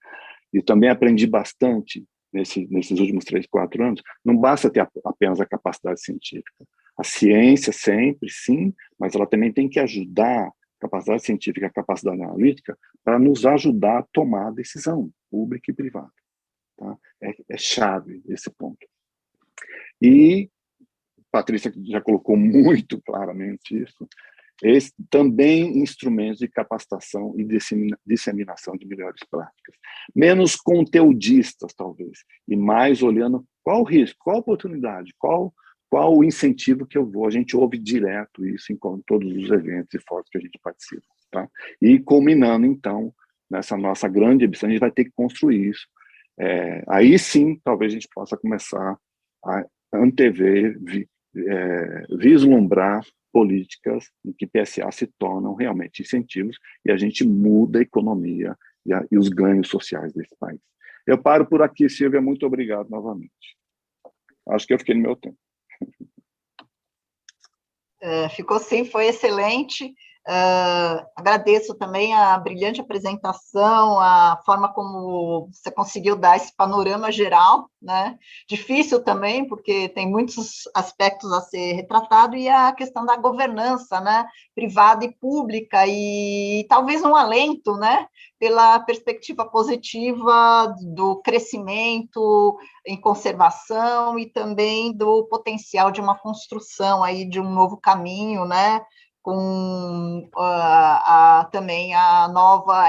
E também aprendi bastante nesses últimos 3, 4 anos, não basta ter apenas a capacidade científica. A ciência sempre, sim, mas ela também tem que ajudar, a capacidade científica, a capacidade analítica, para nos ajudar a tomar a decisão pública e privada. Tá? É chave esse ponto. E Patrícia já colocou muito claramente isso, também instrumentos de capacitação e disseminação de melhores práticas. Menos conteudistas, talvez, e mais olhando qual o risco, qual a oportunidade, qual o incentivo que eu vou. A gente ouve direto isso em todos os eventos e fóruns que a gente participa. Tá? E culminando, então, nessa nossa grande ambição, a gente vai ter que construir isso. Aí sim, talvez a gente possa começar a antever, vislumbrar políticas em que PSA se tornam realmente incentivos e a gente muda a economia e os ganhos sociais desse país. Eu paro por aqui, Silvia, muito obrigado novamente. Acho que eu fiquei no meu tempo. Ficou sim, foi excelente. Agradeço também a brilhante apresentação, a forma como você conseguiu dar esse panorama geral, né? Difícil também, porque tem muitos aspectos a ser retratado, e a questão da governança, né? Privada e pública, e talvez um alento, né? Pela perspectiva positiva do crescimento em conservação e também do potencial de uma construção aí de um novo caminho, né? Com também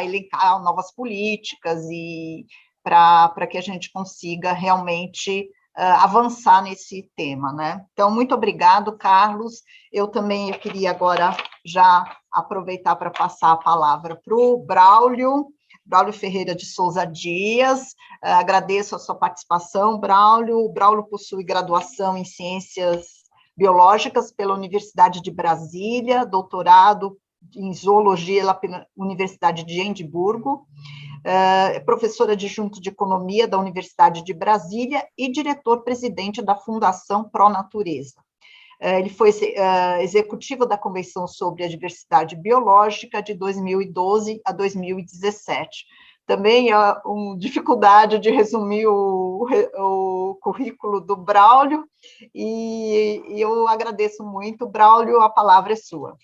elencar novas políticas e para que a gente consiga realmente avançar nesse tema, né? Então, muito obrigado, Carlos. Eu queria agora já aproveitar para passar a palavra para o Braulio Ferreira de Souza Dias. Agradeço a sua participação, Braulio. O Braulio possui graduação em Ciências Biológicas pela Universidade de Brasília, doutorado em Zoologia pela Universidade de Edimburgo, é professor adjunto de Economia da Universidade de Brasília e diretor-presidente da Fundação Pro Natureza. Ele foi executivo da Convenção sobre a Diversidade Biológica de 2012 a 2017. Também há uma dificuldade de resumir o currículo do Braulio, e eu agradeço muito. Braulio, a palavra é sua.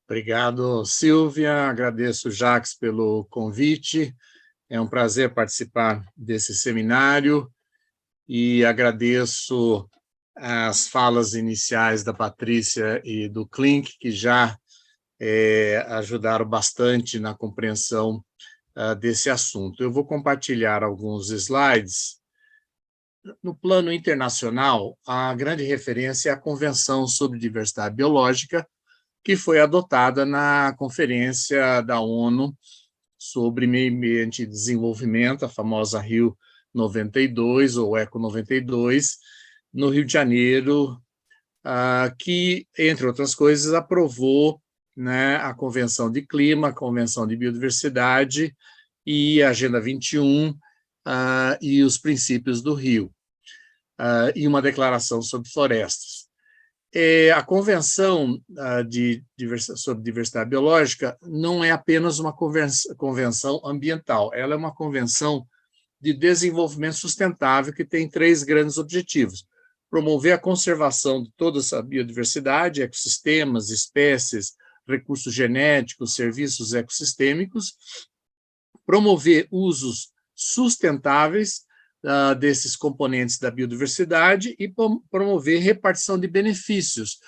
Obrigado, Silvia. Agradeço, Jacques, pelo convite. É um prazer participar desse seminário e agradeço as falas iniciais da Patrícia e do Klink, que já ajudaram bastante na compreensão desse assunto. Eu vou compartilhar alguns slides. No plano internacional, a grande referência é a Convenção sobre Diversidade Biológica, que foi adotada na Conferência da ONU sobre Meio Ambiente e Desenvolvimento, a famosa Rio 92, ou ECO 92, no Rio de Janeiro, que, entre outras coisas, aprovou, né, a Convenção de Clima, a Convenção de Biodiversidade e a Agenda 21 e os princípios do Rio, e uma declaração sobre florestas. A Convenção sobre Diversidade Biológica não é apenas uma convenção ambiental, ela é uma convenção de desenvolvimento sustentável que tem 3 grandes objetivos: promover a conservação de toda essa biodiversidade, ecossistemas, espécies, recursos genéticos, serviços ecossistêmicos, promover usos sustentáveis desses componentes da biodiversidade e promover repartição de benefícios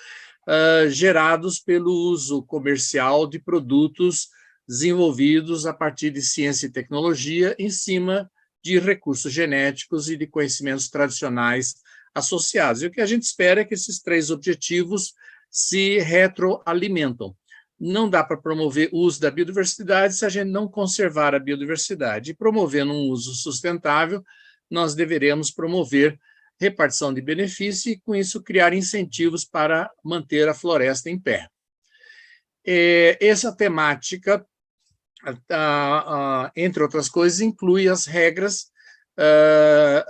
gerados pelo uso comercial de produtos desenvolvidos a partir de ciência e tecnologia em cima de recursos genéticos e de conhecimentos tradicionais associados. E o que a gente espera é que esses três objetivos se retroalimentam. Não dá para promover o uso da biodiversidade se a gente não conservar a biodiversidade. E promovendo um uso sustentável, nós deveremos promover repartição de benefícios e, com isso, criar incentivos para manter a floresta em pé. Essa temática, entre outras coisas, inclui as regras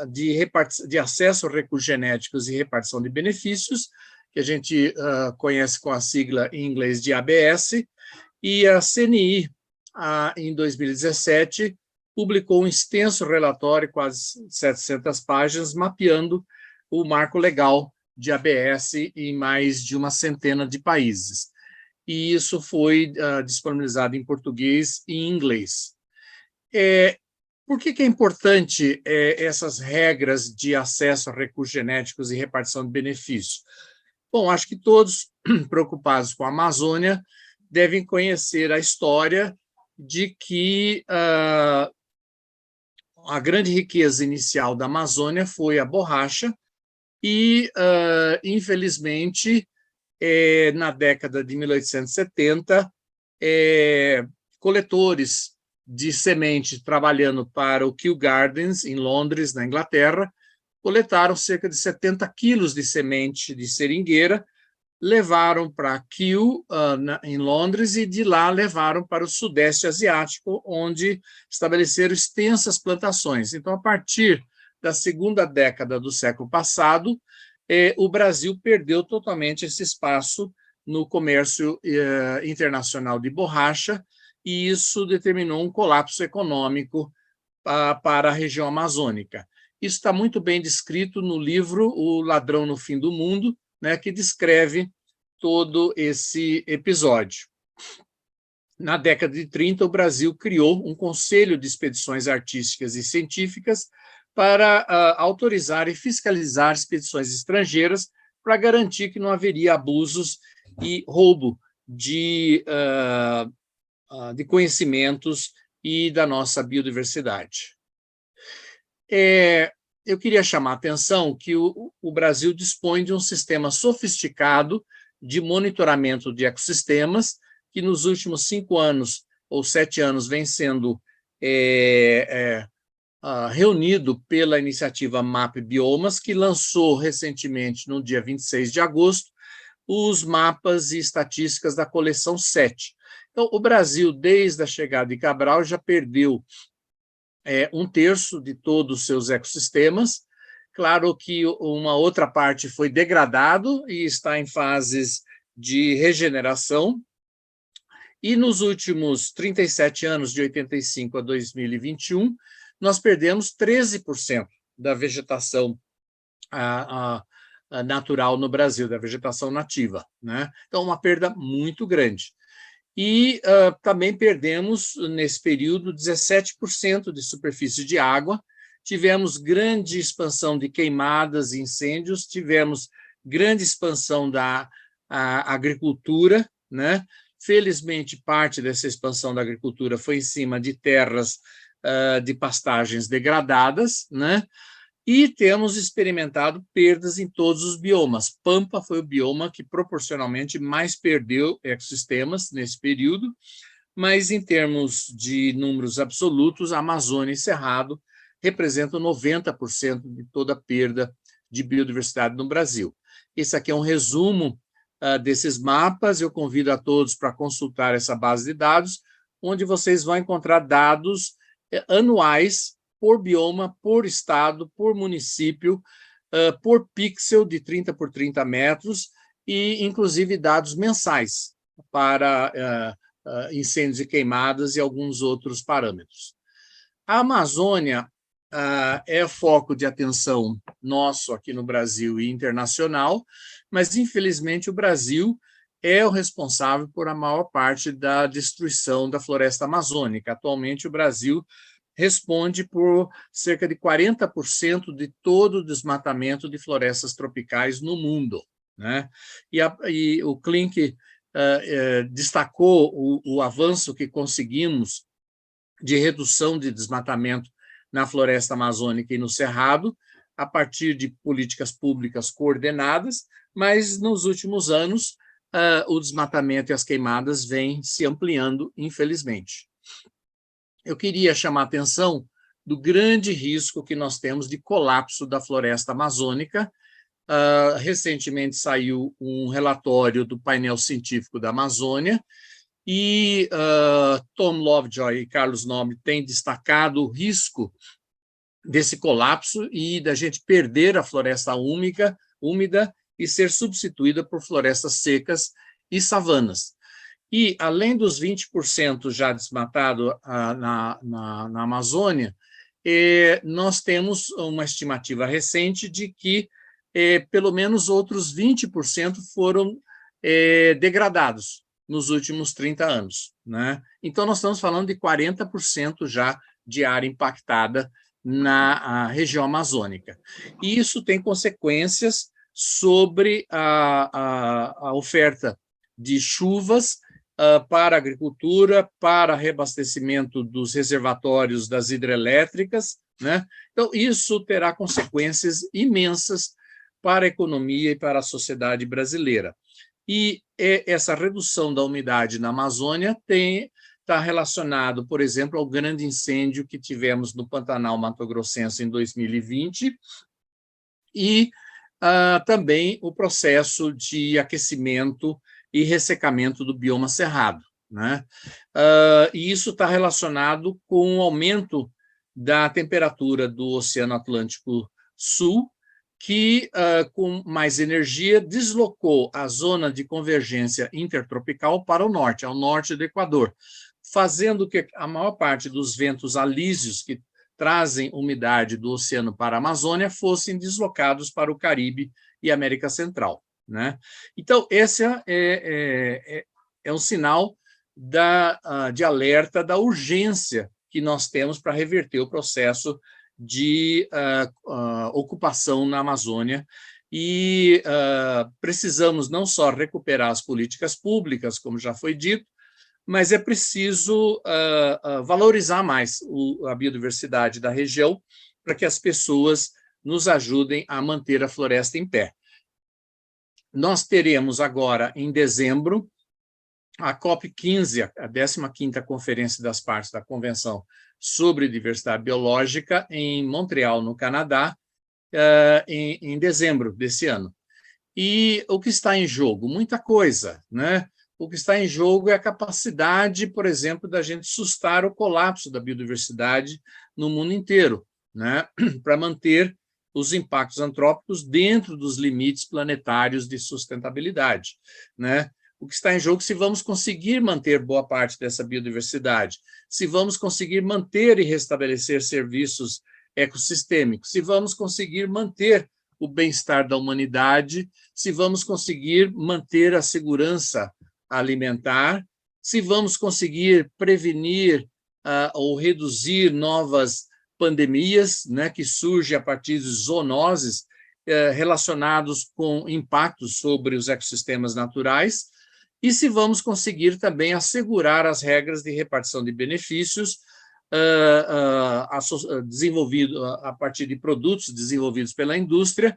de acesso a recursos genéticos e repartição de benefícios, que a gente conhece com a sigla em inglês de ABS, e a CNI, em 2017, publicou um extenso relatório, quase 700 páginas, mapeando o marco legal de ABS em mais de uma centena de países. E isso foi disponibilizado em português e em inglês. Por que é importante essas regras de acesso a recursos genéticos e repartição de benefícios? Bom, acho que todos preocupados com a Amazônia devem conhecer a história de que a grande riqueza inicial da Amazônia foi a borracha e, infelizmente, na década de 1870, coletores de semente trabalhando para o Kew Gardens, em Londres, na Inglaterra, coletaram cerca de 70 quilos de semente de seringueira, levaram para Kew, em Londres, e de lá levaram para o Sudeste Asiático, onde estabeleceram extensas plantações. Então, a partir da segunda década do século passado, o Brasil perdeu totalmente esse espaço no comércio internacional de borracha, e isso determinou um colapso econômico para a região amazônica. Isso está muito bem descrito no livro O Ladrão no Fim do Mundo, né, que descreve todo esse episódio. Na década de 30, o Brasil criou um conselho de expedições artísticas e científicas para autorizar e fiscalizar expedições estrangeiras para garantir que não haveria abusos e roubo de conhecimentos e da nossa biodiversidade. Eu queria chamar a atenção que o Brasil dispõe de um sistema sofisticado de monitoramento de ecossistemas, que nos últimos 5 anos ou 7 anos vem sendo reunido pela iniciativa MAP Biomas, que lançou recentemente, no dia 26 de agosto, os mapas e estatísticas da coleção 7. Então, o Brasil, desde a chegada de Cabral, já perdeu 1/3 de todos os seus ecossistemas. Claro que uma outra parte foi degradado e está em fases de regeneração. E nos últimos 37 anos, de 85 a 2021, nós perdemos 13% da vegetação natural no Brasil, da vegetação nativa, né? Então, uma perda muito grande. E também perdemos, nesse período, 17% de superfície de água, tivemos grande expansão de queimadas e incêndios, tivemos grande expansão da agricultura, né? Felizmente, parte dessa expansão da agricultura foi em cima de terras de pastagens degradadas, né? E temos experimentado perdas em todos os biomas. Pampa foi o bioma que proporcionalmente mais perdeu ecossistemas nesse período, mas em termos de números absolutos, a Amazônia e Cerrado representam 90% de toda a perda de biodiversidade no Brasil. Esse aqui é um resumo desses mapas. Eu convido a todos para consultar essa base de dados, onde vocês vão encontrar dados anuais por bioma, por estado, por município, por pixel de 30 por 30 metros e, inclusive, dados mensais para incêndios e queimadas e alguns outros parâmetros. A Amazônia é foco de atenção nosso aqui no Brasil e internacional, mas, infelizmente, o Brasil é o responsável por a maior parte da destruição da floresta amazônica. Atualmente, o Brasil responde por cerca de 40% de todo o desmatamento de florestas tropicais no mundo, né? E o Klink destacou o avanço que conseguimos de redução de desmatamento na floresta amazônica e no Cerrado, a partir de políticas públicas coordenadas, mas nos últimos anos o desmatamento e as queimadas vêm se ampliando, infelizmente. Eu queria chamar a atenção do grande risco que nós temos de colapso da floresta amazônica. Recentemente saiu um relatório do painel científico da Amazônia, e Tom Lovejoy e Carlos Nobre têm destacado o risco desse colapso e da gente perder a floresta úmida e ser substituída por florestas secas e savanas. E, além dos 20% já desmatado na Amazônia, nós temos uma estimativa recente de que pelo menos outros 20% foram degradados nos últimos 30 anos, né? Então, nós estamos falando de 40% já de área impactada na região amazônica. E isso tem consequências sobre a oferta de chuvas para a agricultura, para reabastecimento dos reservatórios das hidrelétricas, né? Então, isso terá consequências imensas para a economia e para a sociedade brasileira. E essa redução da umidade na Amazônia está relacionado, por exemplo, ao grande incêndio que tivemos no Pantanal Mato-Grossense em 2020 e também o processo de aquecimento e ressecamento do bioma cerrado, né? E isso está relacionado com o aumento da temperatura do Oceano Atlântico Sul, que, com mais energia, deslocou a zona de convergência intertropical para o norte, ao norte do Equador, fazendo que a maior parte dos ventos alísios que trazem umidade do oceano para a Amazônia fossem deslocados para o Caribe e América Central, né? Então, esse é um sinal de alerta da urgência que nós temos para reverter o processo de ocupação na Amazônia, e precisamos não só recuperar as políticas públicas, como já foi dito, mas é preciso valorizar mais a biodiversidade da região para que as pessoas nos ajudem a manter a floresta em pé. Nós teremos agora, em dezembro, a COP15, a 15ª Conferência das Partes da Convenção sobre Diversidade Biológica, em Montreal, no Canadá, em dezembro desse ano. E o que está em jogo? Muita coisa, né? O que está em jogo é a capacidade, por exemplo, da gente sustar o colapso da biodiversidade no mundo inteiro, né? Para manter os impactos antrópicos dentro dos limites planetários de sustentabilidade, né? O que está em jogo é se vamos conseguir manter boa parte dessa biodiversidade, se vamos conseguir manter e restabelecer serviços ecossistêmicos, se vamos conseguir manter o bem-estar da humanidade, se vamos conseguir manter a segurança alimentar, se vamos conseguir prevenir ou reduzir novas pandemias, né, que surgem a partir de zoonoses relacionados com impactos sobre os ecossistemas naturais, e se vamos conseguir também assegurar as regras de repartição de benefícios a partir de produtos desenvolvidos pela indústria,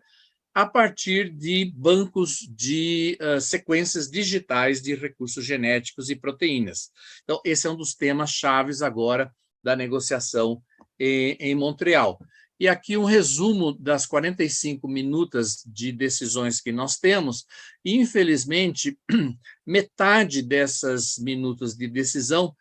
a partir de bancos de sequências digitais de recursos genéticos e proteínas. Então, esse é um dos temas chaves agora da negociação em Montreal. E aqui um resumo das 45 minutas de decisões que nós temos. E, infelizmente, metade dessas minutas de decisão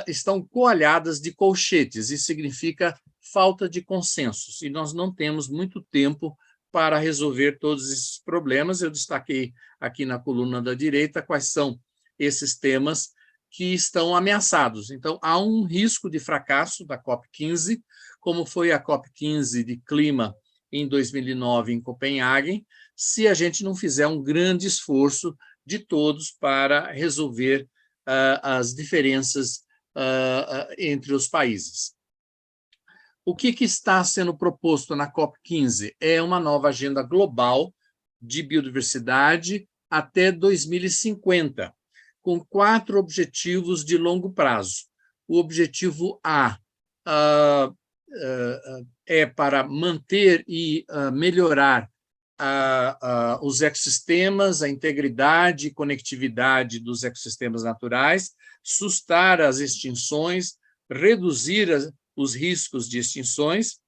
estão coalhadas de colchetes. Isso significa falta de consensos. E nós não temos muito tempo para resolver todos esses problemas. Eu destaquei aqui na coluna da direita quais são esses temas que estão ameaçados. Então, há um risco de fracasso da COP15, como foi a COP15 de clima em 2009 em Copenhague, se a gente não fizer um grande esforço de todos para resolver as diferenças entre os países. O que está sendo proposto na COP15? É uma nova agenda global de biodiversidade até 2050, com 4 objetivos de longo prazo. O objetivo A é para manter e melhorar os ecossistemas, a integridade e conectividade dos ecossistemas naturais, sustar as extinções, reduzir os riscos de extinções,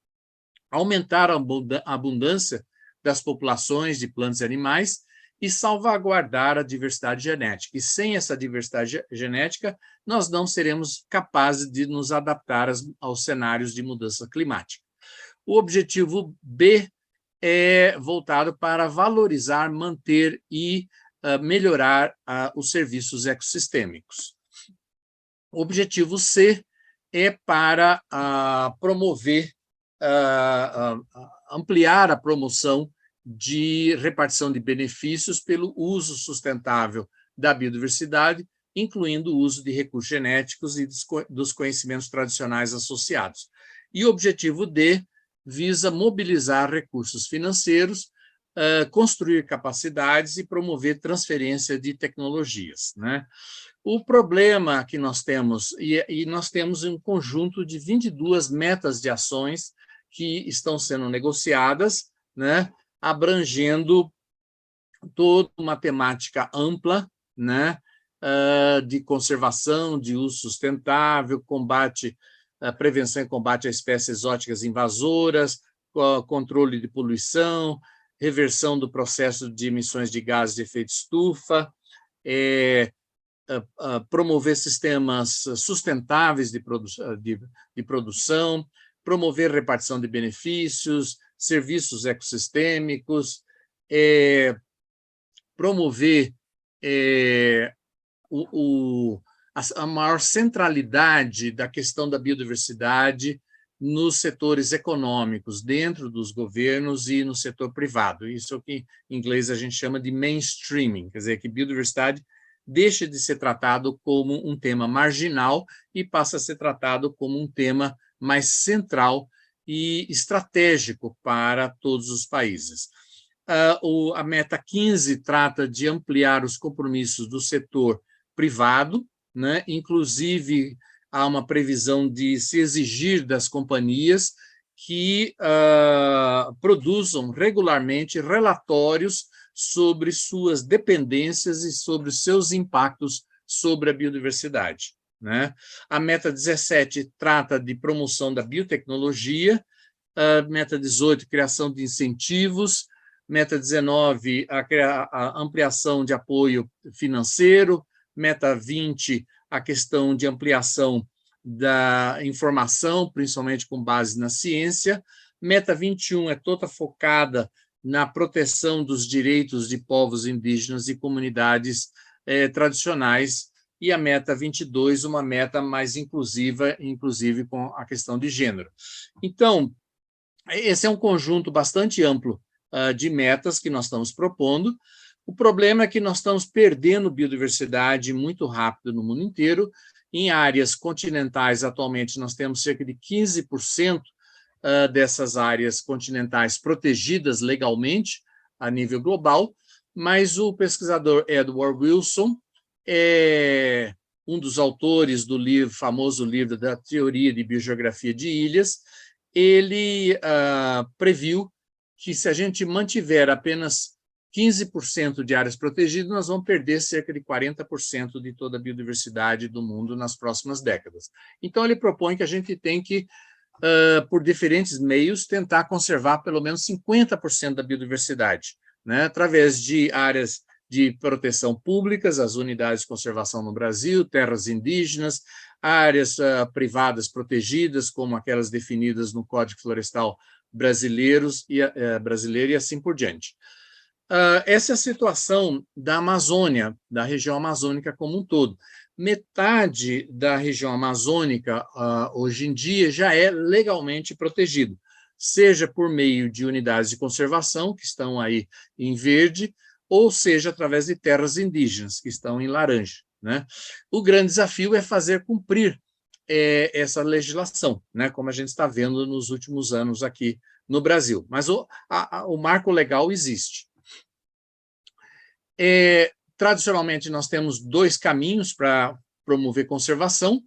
aumentar a abundância das populações de plantas e animais e salvaguardar a diversidade genética. E sem essa diversidade genética, nós não seremos capazes de nos adaptar aos cenários de mudança climática. O objetivo B é voltado para valorizar, manter e melhorar os serviços ecossistêmicos. O objetivo C é para promover, ampliar a promoção de repartição de benefícios pelo uso sustentável da biodiversidade, incluindo o uso de recursos genéticos e dos conhecimentos tradicionais associados. E o objetivo D visa mobilizar recursos financeiros, construir capacidades e promover transferência de tecnologias, né? O problema que nós temos, e nós temos um conjunto de 22 metas de ações que estão sendo negociadas, né, abrangendo toda uma temática ampla, né, de conservação, de uso sustentável, combate, prevenção e combate a espécies exóticas invasoras, controle de poluição, reversão do processo de emissões de gases de efeito estufa, promover sistemas sustentáveis de produção, promover repartição de benefícios, serviços ecossistêmicos, promover a maior centralidade da questão da biodiversidade nos setores econômicos, dentro dos governos e no setor privado. Isso é o que em inglês a gente chama de mainstreaming, quer dizer, que biodiversidade deixa de ser tratado como um tema marginal e passa a ser tratado como um tema mais central e estratégico para todos os países. A meta 15 trata de ampliar os compromissos do setor privado, né? Inclusive, há uma previsão de se exigir das companhias que produzam regularmente relatórios sobre suas dependências e sobre seus impactos sobre a biodiversidade, né? A meta 17 trata de promoção da biotecnologia, a meta 18, criação de incentivos, meta 19, a ampliação de apoio financeiro, meta 20, a questão de ampliação da informação, principalmente com base na ciência, meta 21 é toda focada na proteção dos direitos de povos indígenas e comunidades tradicionais, e a meta 22, uma meta mais inclusiva, inclusive com a questão de gênero. Então, esse é um conjunto bastante amplo de metas que nós estamos propondo. O problema é que nós estamos perdendo biodiversidade muito rápido no mundo inteiro. Em áreas continentais, atualmente, nós temos cerca de 15% dessas áreas continentais protegidas legalmente a nível global, mas o pesquisador Edward Wilson é um dos autores do livro, famoso livro da Teoria de Biogeografia de Ilhas. Ele previu que, se a gente mantiver apenas 15% de áreas protegidas, nós vamos perder cerca de 40% de toda a biodiversidade do mundo nas próximas décadas. Então, ele propõe que a gente tem que, por diferentes meios, tentar conservar pelo menos 50% da biodiversidade, né? Através de áreas de proteção públicas, as unidades de conservação no Brasil, terras indígenas, áreas privadas protegidas, como aquelas definidas no Código Florestal brasileiro e assim por diante. Essa é a situação da Amazônia, da região amazônica como um todo. Metade da região amazônica, hoje em dia, já é legalmente protegido, seja por meio de unidades de conservação, que estão aí em verde, ou seja, através de terras indígenas, que estão em laranja, né? O grande desafio é fazer cumprir essa legislação, né, como a gente está vendo nos últimos anos aqui no Brasil. Mas o marco legal existe. Tradicionalmente, nós temos dois caminhos para promover conservação,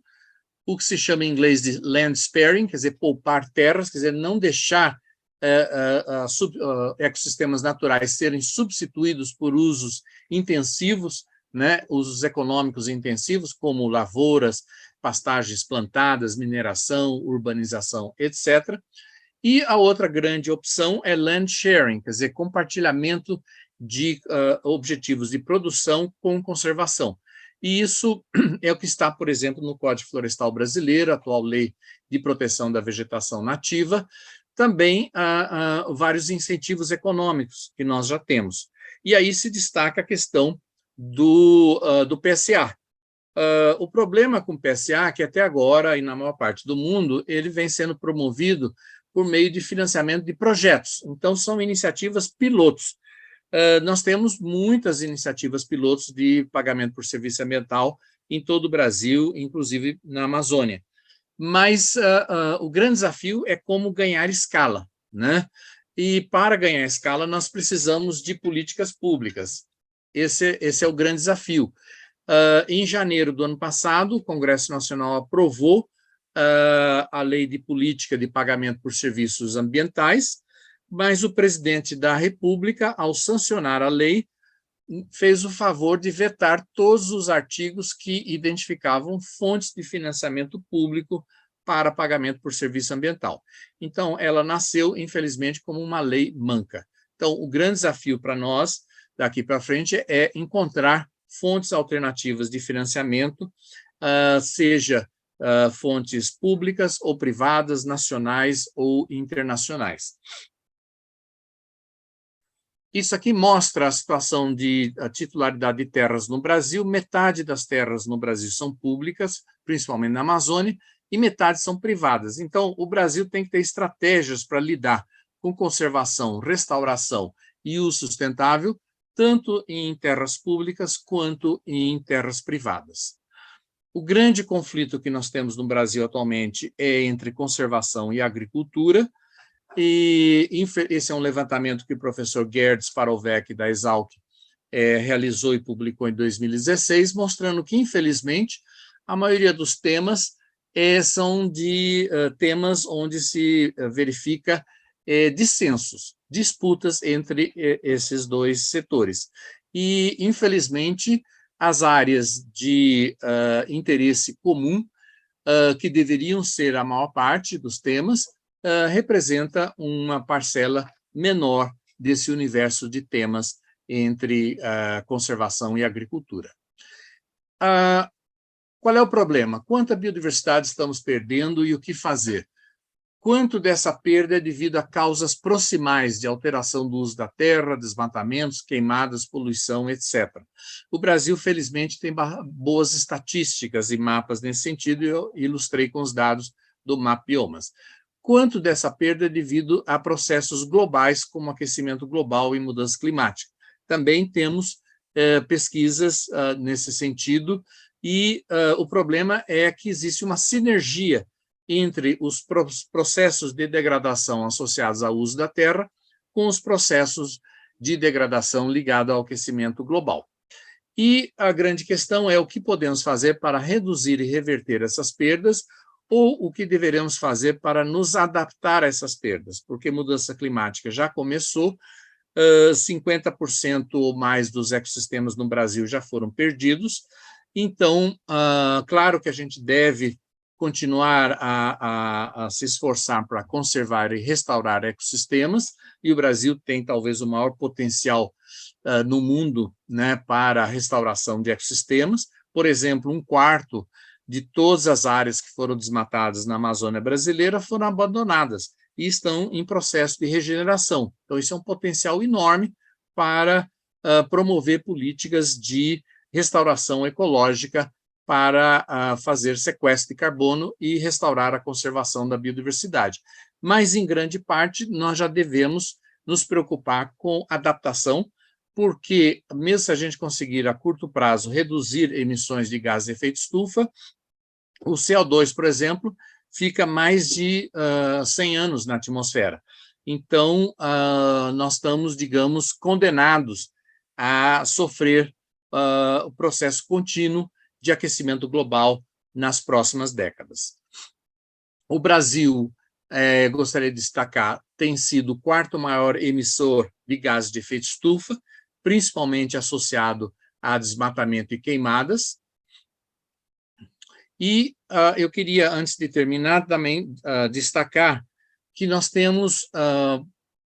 o que se chama em inglês de land sparing, quer dizer, poupar terras, quer dizer, não deixar ecossistemas naturais serem substituídos por usos intensivos, né, usos econômicos intensivos, como lavouras, pastagens plantadas, mineração, urbanização, etc. E a outra grande opção é land sharing, quer dizer, compartilhamento de objetivos de produção com conservação. E isso é o que está, por exemplo, no Código Florestal Brasileiro, a atual Lei de Proteção da Vegetação Nativa, também vários incentivos econômicos que nós já temos. E aí se destaca a questão do PSA. O problema com o PSA é que até agora, e na maior parte do mundo, ele vem sendo promovido por meio de financiamento de projetos. Então, são iniciativas pilotos. Nós temos muitas iniciativas pilotos de pagamento por serviço ambiental em todo o Brasil, inclusive na Amazônia. Mas o grande desafio é como ganhar escala, né? E para ganhar escala, nós precisamos de políticas públicas. Esse é o grande desafio. Em janeiro do ano passado, o Congresso Nacional aprovou a Lei de Política de Pagamento por Serviços Ambientais, mas o presidente da República, ao sancionar a lei, fez o favor de vetar todos os artigos que identificavam fontes de financiamento público para pagamento por serviço ambiental. Então, ela nasceu, infelizmente, como uma lei manca. Então, o grande desafio para nós, daqui para frente, é encontrar fontes alternativas de financiamento, seja fontes públicas ou privadas, nacionais ou internacionais. Isso aqui mostra a situação de titularidade de terras no Brasil. Metade das terras no Brasil são públicas, principalmente na Amazônia, e metade são privadas. Então, o Brasil tem que ter estratégias para lidar com conservação, restauração e uso sustentável, tanto em terras públicas quanto em terras privadas. O grande conflito que nós temos no Brasil atualmente é entre conservação e agricultura, e esse é um levantamento que o professor Gerd Sparovec, da Exalc, realizou e publicou em 2016, mostrando que, infelizmente, a maioria dos temas são de temas onde se verifica dissensos, disputas entre esses dois setores. E, infelizmente, as áreas de interesse comum, que deveriam ser a maior parte dos temas, representa uma parcela menor desse universo de temas entre conservação e agricultura. Qual é o problema? Quanta biodiversidade estamos perdendo e o que fazer? Quanto dessa perda é devido a causas proximais de alteração do uso da terra, desmatamentos, queimadas, poluição, etc. O Brasil, felizmente, tem boas estatísticas e mapas nesse sentido, e eu ilustrei com os dados do MapBiomas. Quanto dessa perda é devido a processos globais, como aquecimento global e mudança climática? Também temos pesquisas nesse sentido, e o problema é que existe uma sinergia entre os processos de degradação associados ao uso da terra com os processos de degradação ligados ao aquecimento global. E a grande questão é o que podemos fazer para reduzir e reverter essas perdas, ou o que deveremos fazer para nos adaptar a essas perdas, porque mudança climática já começou, 50% ou mais dos ecossistemas no Brasil já foram perdidos. Então, claro que a gente deve continuar a se esforçar para conservar e restaurar ecossistemas, e o Brasil tem talvez o maior potencial no mundo, né, para a restauração de ecossistemas. Por exemplo, 1/4 de todas as áreas que foram desmatadas na Amazônia brasileira foram abandonadas e estão em processo de regeneração. Então, isso é um potencial enorme para promover políticas de restauração ecológica para fazer sequestro de carbono e restaurar a conservação da biodiversidade. Mas, em grande parte, nós já devemos nos preocupar com adaptação, porque, mesmo se a gente conseguir, a curto prazo, reduzir emissões de gases de efeito estufa, O CO2, por exemplo, fica mais de 100 anos na atmosfera. Então, nós estamos, digamos, condenados a sofrer o processo contínuo de aquecimento global nas próximas décadas. O Brasil, gostaria de destacar, tem sido o quarto maior emissor de gases de efeito estufa, principalmente associado a desmatamento e queimadas. E eu queria, antes de terminar, também destacar que nós temos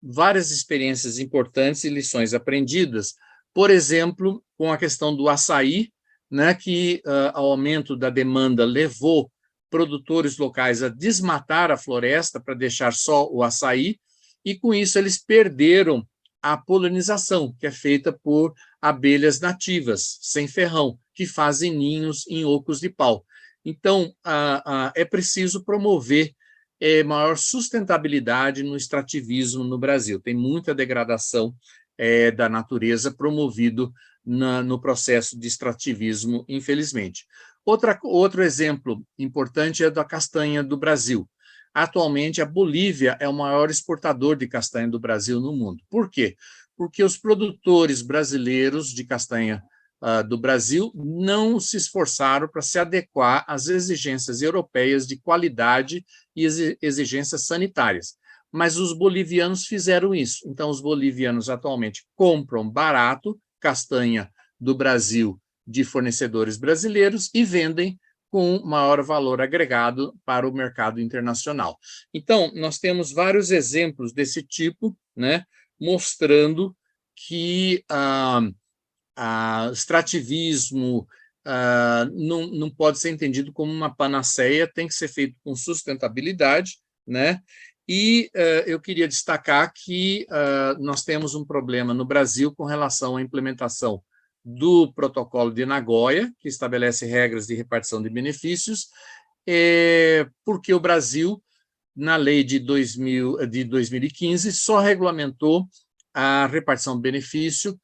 várias experiências importantes e lições aprendidas, por exemplo, com a questão do açaí, né, que ao aumento da demanda levou produtores locais a desmatar a floresta para deixar só o açaí, e com isso eles perderam a polinização, que é feita por abelhas nativas, sem ferrão, que fazem ninhos em ocos de pau. Então, é preciso promover maior sustentabilidade no extrativismo no Brasil. Tem muita degradação da natureza promovido no processo de extrativismo, infelizmente. Outro exemplo importante é da castanha do Brasil. Atualmente, a Bolívia é o maior exportador de castanha do Brasil no mundo. Por quê? Porque os produtores brasileiros de castanha do Brasil não se esforçaram para se adequar às exigências europeias de qualidade e exigências sanitárias. Mas os bolivianos fizeram isso. Então, os bolivianos atualmente compram barato castanha do Brasil de fornecedores brasileiros e vendem com maior valor agregado para o mercado internacional. Então, nós temos vários exemplos desse tipo, né, mostrando que extrativismo não pode ser entendido como uma panaceia, tem que ser feito com sustentabilidade, né? E eu queria destacar que nós temos um problema no Brasil com relação à implementação do Protocolo de Nagoya, que estabelece regras de repartição de benefícios, porque o Brasil, na lei de 2015, só regulamentou a repartição de benefício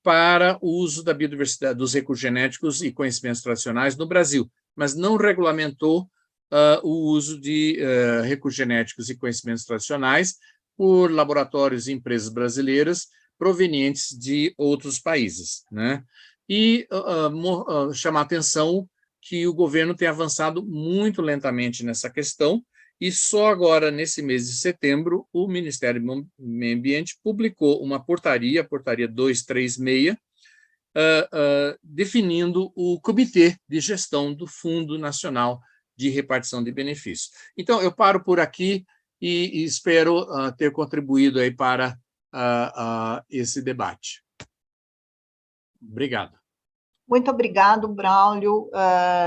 para o uso da biodiversidade, dos recursos genéticos e conhecimentos tradicionais no Brasil, mas não regulamentou o uso de recursos genéticos e conhecimentos tradicionais por laboratórios e empresas brasileiras provenientes de outros países, né? E chamar a atenção que o governo tem avançado muito lentamente nessa questão, e só agora, nesse mês de setembro, o Ministério do Meio Ambiente publicou uma portaria, a portaria 236, definindo o Comitê de Gestão do Fundo Nacional de Repartição de Benefícios. Então, eu paro por aqui e espero ter contribuído aí para esse debate. Obrigado. Muito obrigado, Braulio.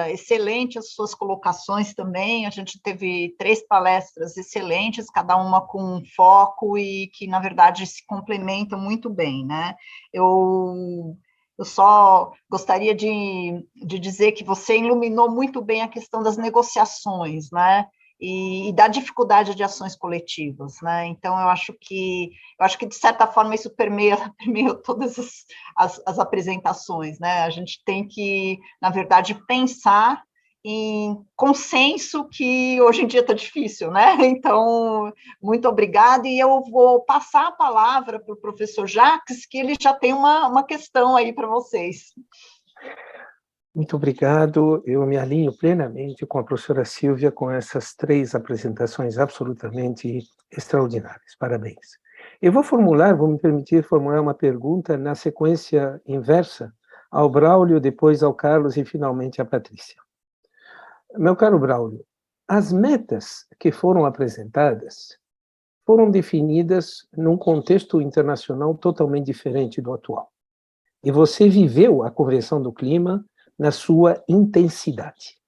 Excelente as suas colocações também. A gente teve 3 palestras excelentes, cada uma com um foco e que, na verdade, se complementam muito bem, né? Eu só gostaria de dizer que você iluminou muito bem a questão das negociações, né? E da dificuldade de ações coletivas, né? Então, eu acho que de certa forma isso permeia todas as apresentações, né? A gente tem que, na verdade, pensar em consenso, que hoje em dia está difícil, né? Então, muito obrigada, e eu vou passar a palavra para o professor Jacques, que ele já tem uma questão aí para vocês. Muito obrigado. Eu me alinho plenamente com a professora Silvia com essas 3 apresentações absolutamente extraordinárias. Parabéns. Vou me permitir formular uma pergunta na sequência inversa, ao Braulio, depois ao Carlos e finalmente à Patrícia. Meu caro Braulio, as metas que foram apresentadas foram definidas num contexto internacional totalmente diferente do atual. E você viveu a Convenção do Clima na sua intensidade.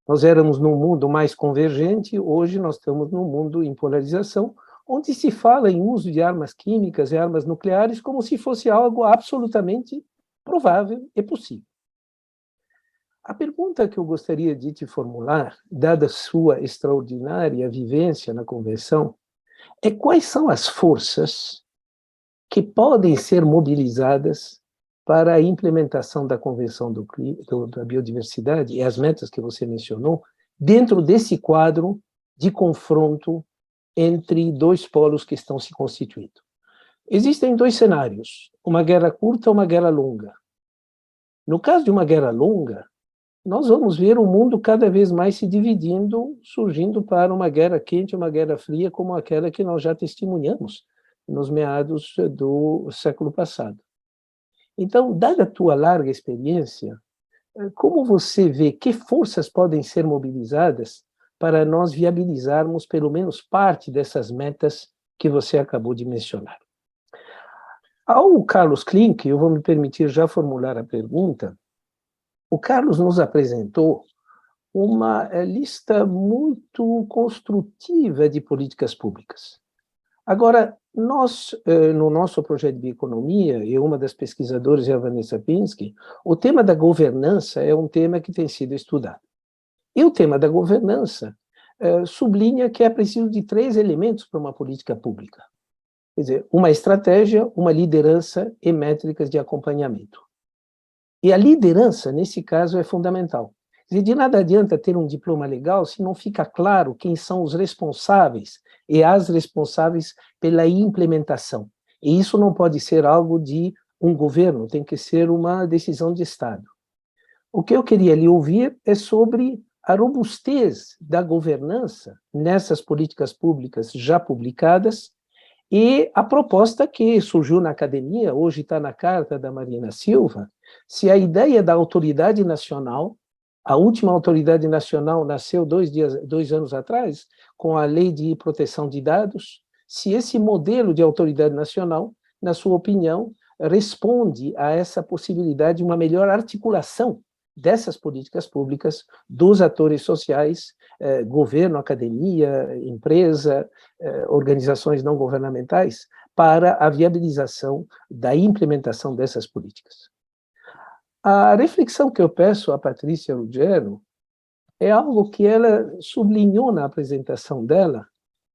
Nós éramos num mundo mais convergente, hoje nós estamos num mundo em polarização, onde se fala em uso de armas químicas e armas nucleares como se fosse algo absolutamente provável e possível. A pergunta que eu gostaria de te formular, dada a sua extraordinária vivência na Convenção, é quais são as forças que podem ser mobilizadas para a implementação da Convenção da Biodiversidade e as metas que você mencionou, dentro desse quadro de confronto entre dois polos que estão se constituindo. Existem dois cenários, uma guerra curta e uma guerra longa. No caso de uma guerra longa, nós vamos ver o mundo cada vez mais se dividindo, surgindo para uma guerra quente, uma guerra fria, como aquela que nós já testemunhamos nos meados do século passado. Então, dada a tua larga experiência, como você vê que forças podem ser mobilizadas para nós viabilizarmos pelo menos parte dessas metas que você acabou de mencionar? Ao Carlos Klink, eu vou me permitir já formular a pergunta. O Carlos nos apresentou uma lista muito construtiva de políticas públicas. Agora, nós, no nosso projeto de bioeconomia, e uma das pesquisadoras é a Vanessa Pinsky, o tema da governança é um tema que tem sido estudado. E o tema da governança sublinha que é preciso de 3 elementos para uma política pública. Quer dizer, uma estratégia, uma liderança e métricas de acompanhamento. E a liderança, nesse caso, é fundamental. Quer dizer, de nada adianta ter um diploma legal se não fica claro quem são os responsáveis e as responsáveis pela implementação. E isso não pode ser algo de um governo, tem que ser uma decisão de Estado. O que eu queria lhe ouvir é sobre a robustez da governança nessas políticas públicas já publicadas e a proposta que surgiu na academia, hoje está na carta da Marina Silva, se a ideia da autoridade nacional, a última autoridade nacional nasceu 2 anos atrás, com a Lei de Proteção de Dados, se esse modelo de autoridade nacional, na sua opinião, responde a essa possibilidade de uma melhor articulação dessas políticas públicas, dos atores sociais, governo, academia, empresa, organizações não governamentais, para a viabilização da implementação dessas políticas. A reflexão que eu peço à Patrícia Ruggiero é algo que ela sublinhou na apresentação dela,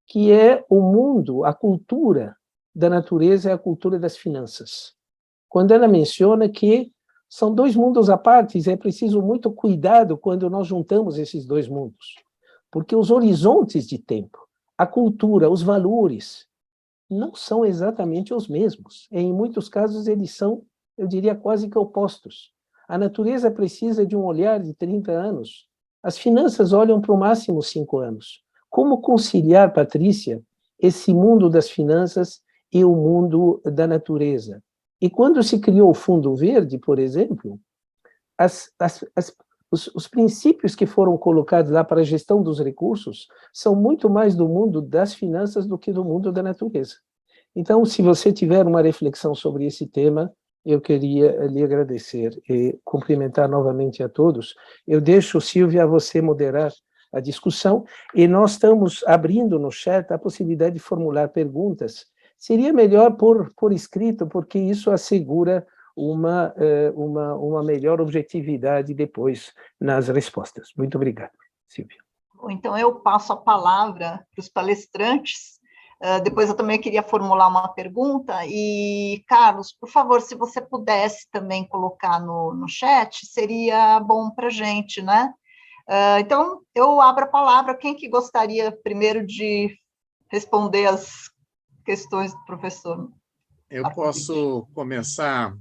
que é o mundo, a cultura da natureza e a cultura das finanças. Quando ela menciona que são 2 mundos à parte, e é preciso muito cuidado quando nós juntamos esses 2 mundos, porque os horizontes de tempo, a cultura, os valores, não são exatamente os mesmos. Em muitos casos, eles são, eu diria, quase que opostos. A natureza precisa de um olhar de 30 anos, as finanças olham para o máximo 5 anos. Como conciliar, Patrícia, esse mundo das finanças e o mundo da natureza? E quando se criou o Fundo Verde, por exemplo, os princípios que foram colocados lá para a gestão dos recursos são muito mais do mundo das finanças do que do mundo da natureza. Então, se você tiver uma reflexão sobre esse tema, eu queria lhe agradecer e cumprimentar novamente a todos. Eu deixo, Silvia, a você moderar a discussão, e nós estamos abrindo no chat a possibilidade de formular perguntas. Seria melhor por escrito, porque isso assegura uma melhor objetividade depois nas respostas. Muito obrigado, Silvia. Então, eu passo a palavra para os palestrantes. Depois eu também queria formular uma pergunta. E, Carlos, por favor, se você pudesse também colocar no chat, seria bom para a gente, né? Então, eu abro a palavra. Quem que gostaria primeiro de responder as questões do professor? Eu posso começar.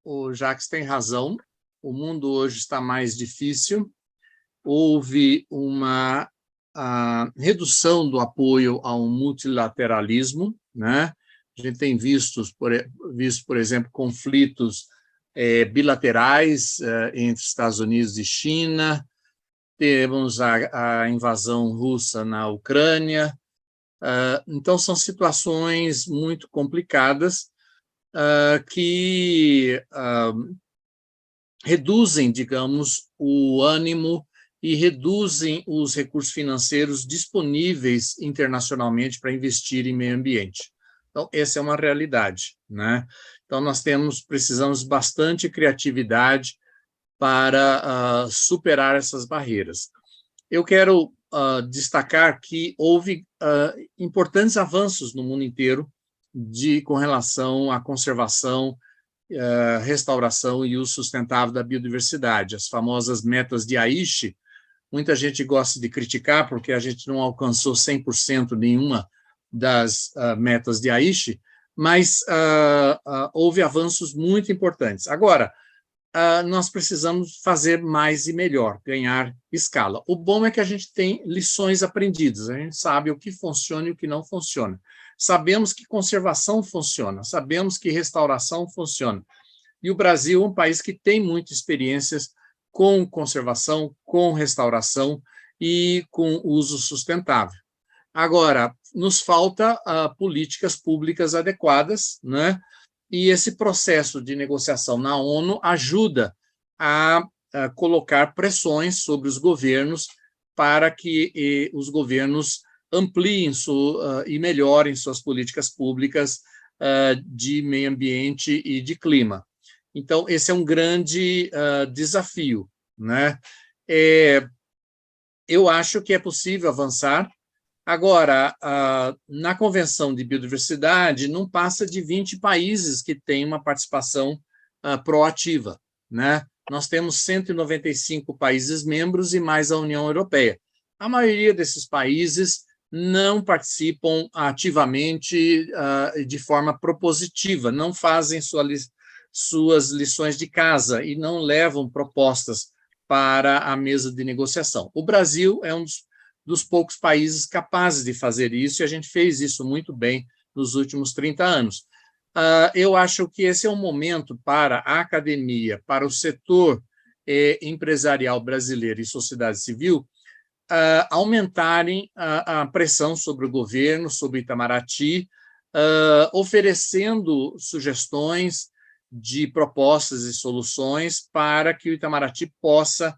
O Jacques tem razão, o mundo hoje está mais difícil, houve uma redução do apoio ao multilateralismo, né? A gente tem visto, por exemplo, conflitos bilaterais entre Estados Unidos e China, temos a invasão russa na Ucrânia. Então, são situações muito complicadas que reduzem, digamos, o ânimo e reduzem os recursos financeiros disponíveis internacionalmente para investir em meio ambiente. Então, essa é uma realidade, né? Então, nós precisamos bastante criatividade para superar essas barreiras. Eu quero destacar que houve importantes avanços no mundo inteiro com relação à conservação restauração e uso sustentável da biodiversidade, as famosas metas de Aichi. Muita gente gosta de criticar porque a gente não alcançou 100% nenhuma das metas de Aichi, mas houve avanços muito importantes. Agora, nós precisamos fazer mais e melhor, ganhar escala. O bom é que a gente tem lições aprendidas, a gente sabe o que funciona e o que não funciona. Sabemos que conservação funciona, sabemos que restauração funciona. E o Brasil é um país que tem muitas experiências com conservação, com restauração e com uso sustentável. Agora, nos falta políticas públicas adequadas, né? E esse processo de negociação na ONU ajuda a colocar pressões sobre os governos para que os governos ampliem e melhorem suas políticas públicas de meio ambiente e de clima. Então, esse é um grande desafio, né? Eu acho que é possível avançar. Agora, na Convenção de Biodiversidade, não passa de 20 países que têm uma participação proativa, né? Nós temos 195 países membros e mais a União Europeia. A maioria desses países não participam ativamente de forma propositiva, não fazem suas lições de casa e não levam propostas para a mesa de negociação. O Brasil é um dos poucos países capazes de fazer isso, e a gente fez isso muito bem nos últimos 30 anos. Eu acho que esse é um momento para a academia, para o setor empresarial brasileiro e sociedade civil, aumentarem a pressão sobre o governo, sobre Itamaraty, oferecendo sugestões de propostas e soluções para que o Itamaraty possa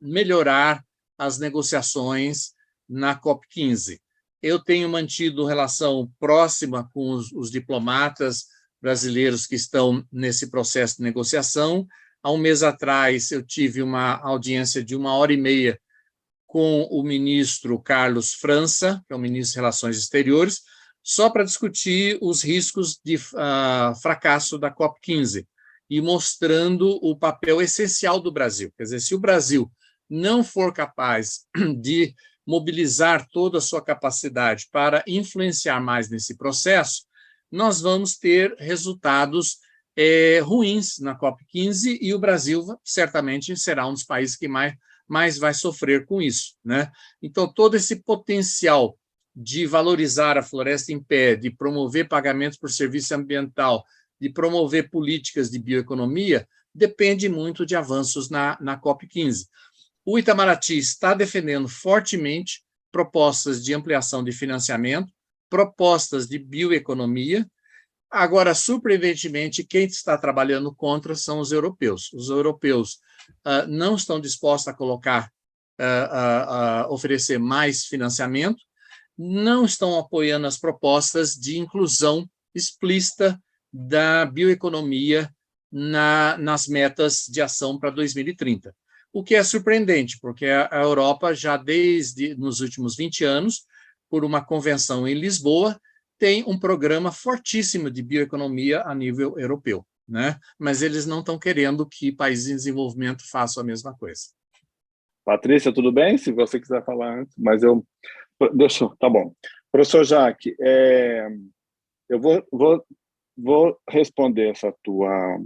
melhorar as negociações na COP15. Eu tenho mantido relação próxima com os diplomatas brasileiros que estão nesse processo de negociação. Há um mês atrás, eu tive uma audiência de 1h30 com o ministro Carlos França, que é o ministro de Relações Exteriores, só para discutir os riscos de fracasso da COP15 e mostrando o papel essencial do Brasil. Quer dizer, se o Brasil não for capaz de mobilizar toda a sua capacidade para influenciar mais nesse processo, nós vamos ter resultados ruins na COP15 e o Brasil certamente será um dos países que mais vai sofrer com isso, né? Então, todo esse potencial de valorizar a floresta em pé, de promover pagamentos por serviço ambiental, de promover políticas de bioeconomia, depende muito de avanços na COP15. O Itamaraty está defendendo fortemente propostas de ampliação de financiamento, propostas de bioeconomia. Agora, surpreendentemente, quem está trabalhando contra são os europeus. Os europeus não estão dispostos a colocar, oferecer mais financiamento, não estão apoiando as propostas de inclusão explícita da bioeconomia nas metas de ação para 2030. O que é surpreendente, porque a Europa já desde nos últimos 20 anos, por uma convenção em Lisboa, tem um programa fortíssimo de bioeconomia a nível europeu, né? Mas eles não estão querendo que países em desenvolvimento façam a mesma coisa. Patrícia, tudo bem? Se você quiser falar antes, mas tá bom. Professor Jacques, eu vou responder essa tua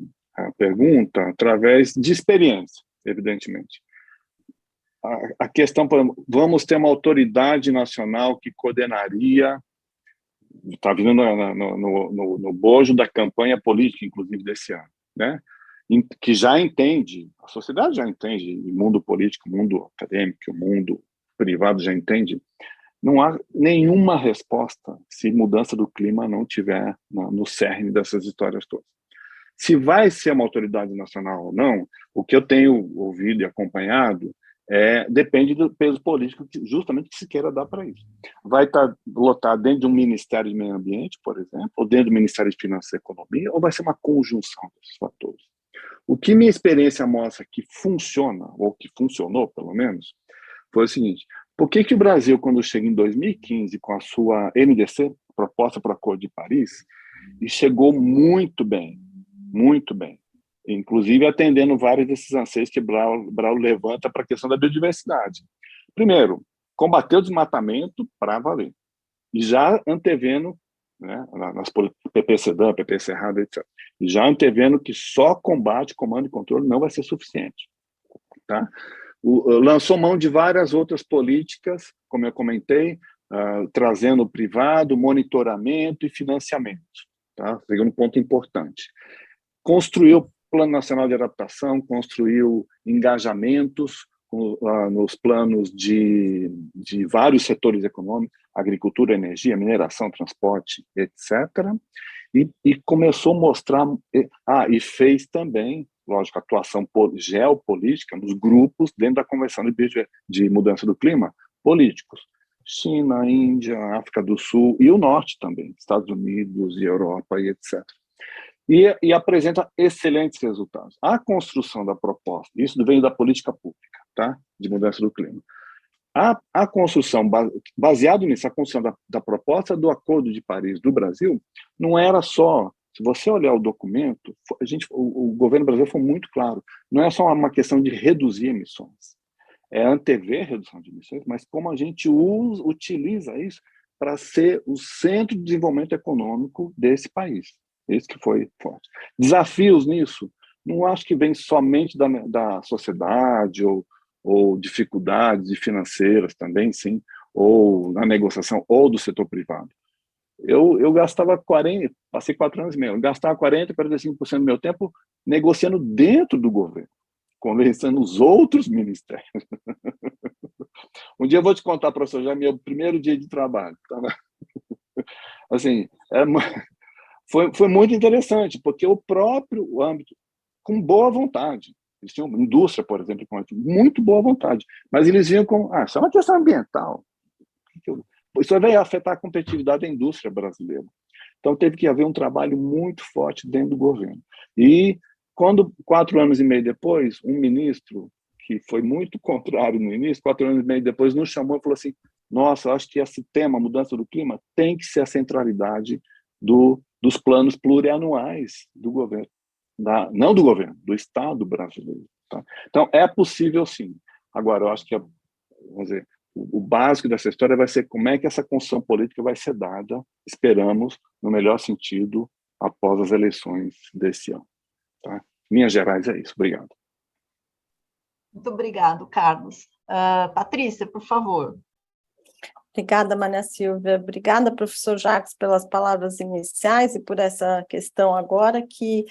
pergunta através de experiência, evidentemente. A questão, vamos ter uma autoridade nacional que coordenaria, está vindo no bojo da campanha política, inclusive, desse ano, né? Que já entende, a sociedade já entende, o mundo político, o mundo acadêmico, o mundo privado já entende, não há nenhuma resposta se mudança do clima não tiver no cerne dessas histórias todas. Se vai ser uma autoridade nacional ou não, o que eu tenho ouvido e acompanhado depende do peso político justamente que se queira dar para isso. Vai estar lotado dentro de um Ministério de Meio Ambiente, por exemplo, ou dentro do Ministério de Finanças e Economia, ou vai ser uma conjunção desses fatores. O que minha experiência mostra que funciona, ou que funcionou, pelo menos, foi o seguinte: por que o Brasil, quando chega em 2015 com a sua NDC, Proposta para o Acordo de Paris, e chegou muito bem, muito bem. Inclusive atendendo vários desses anseios que Braulio levanta para a questão da biodiversidade. Primeiro, combater o desmatamento para valer. E já antevendo, né, nas PP Sedan, PP Cerrado, etc. E já antevendo que só combate, comando e controle não vai ser suficiente. Tá? Lançou mão de várias outras políticas, como eu comentei, trazendo o privado, monitoramento e financiamento. Tá? Segundo ponto importante. Construiu o Plano Nacional de Adaptação, construiu engajamentos nos planos de vários setores econômicos, agricultura, energia, mineração, transporte, etc. E começou a mostrar... e fez também, lógico, atuação geopolítica nos grupos dentro da Convenção de Mudança do Clima, políticos. China, Índia, África do Sul e o Norte também, Estados Unidos e Europa e etc. E apresenta excelentes resultados. A construção da proposta, isso vem da política pública, tá? De mudança do clima. A construção, baseado nisso, a construção da proposta do Acordo de Paris do Brasil, não era só, se você olhar o documento, o governo brasileiro foi muito claro, não é só uma questão de reduzir emissões, é antever a redução de emissões, mas como a gente utiliza isso para ser o centro de desenvolvimento econômico desse país. Esse que foi forte. Desafios nisso, não acho que vem somente da sociedade ou dificuldades financeiras também, sim, ou na negociação, ou do setor privado. Eu gastava 40, passei 4 anos e meio, eu gastava 40%, 45% do meu tempo negociando dentro do governo, conversando os outros ministérios. Um dia eu vou te contar, professor, já é meu primeiro dia de trabalho. Assim, foi muito interessante, porque o próprio âmbito, com boa vontade, eles tinham indústria, por exemplo, com muito boa vontade, mas eles vinham com, isso é uma questão ambiental, isso vai afetar a competitividade da indústria brasileira. Então teve que haver um trabalho muito forte dentro do governo. E quando, 4 anos e meio depois, um ministro, que foi muito contrário no início, 4 anos e meio depois, nos chamou e falou assim, nossa, eu acho que esse tema, mudança do clima, tem que ser a centralidade dos planos plurianuais do governo, não do governo, do Estado brasileiro. Tá? Então, é possível sim. Agora, eu acho que, vamos dizer, o básico dessa história vai ser como é que essa construção política vai ser dada, esperamos, no melhor sentido, após as eleições desse ano. Tá? Em linhas gerais, é isso. Obrigado. Muito obrigado, Carlos. Patrícia, por favor. Obrigada, Maria Silvia. Obrigada, professor Jacques, pelas palavras iniciais e por essa questão agora, que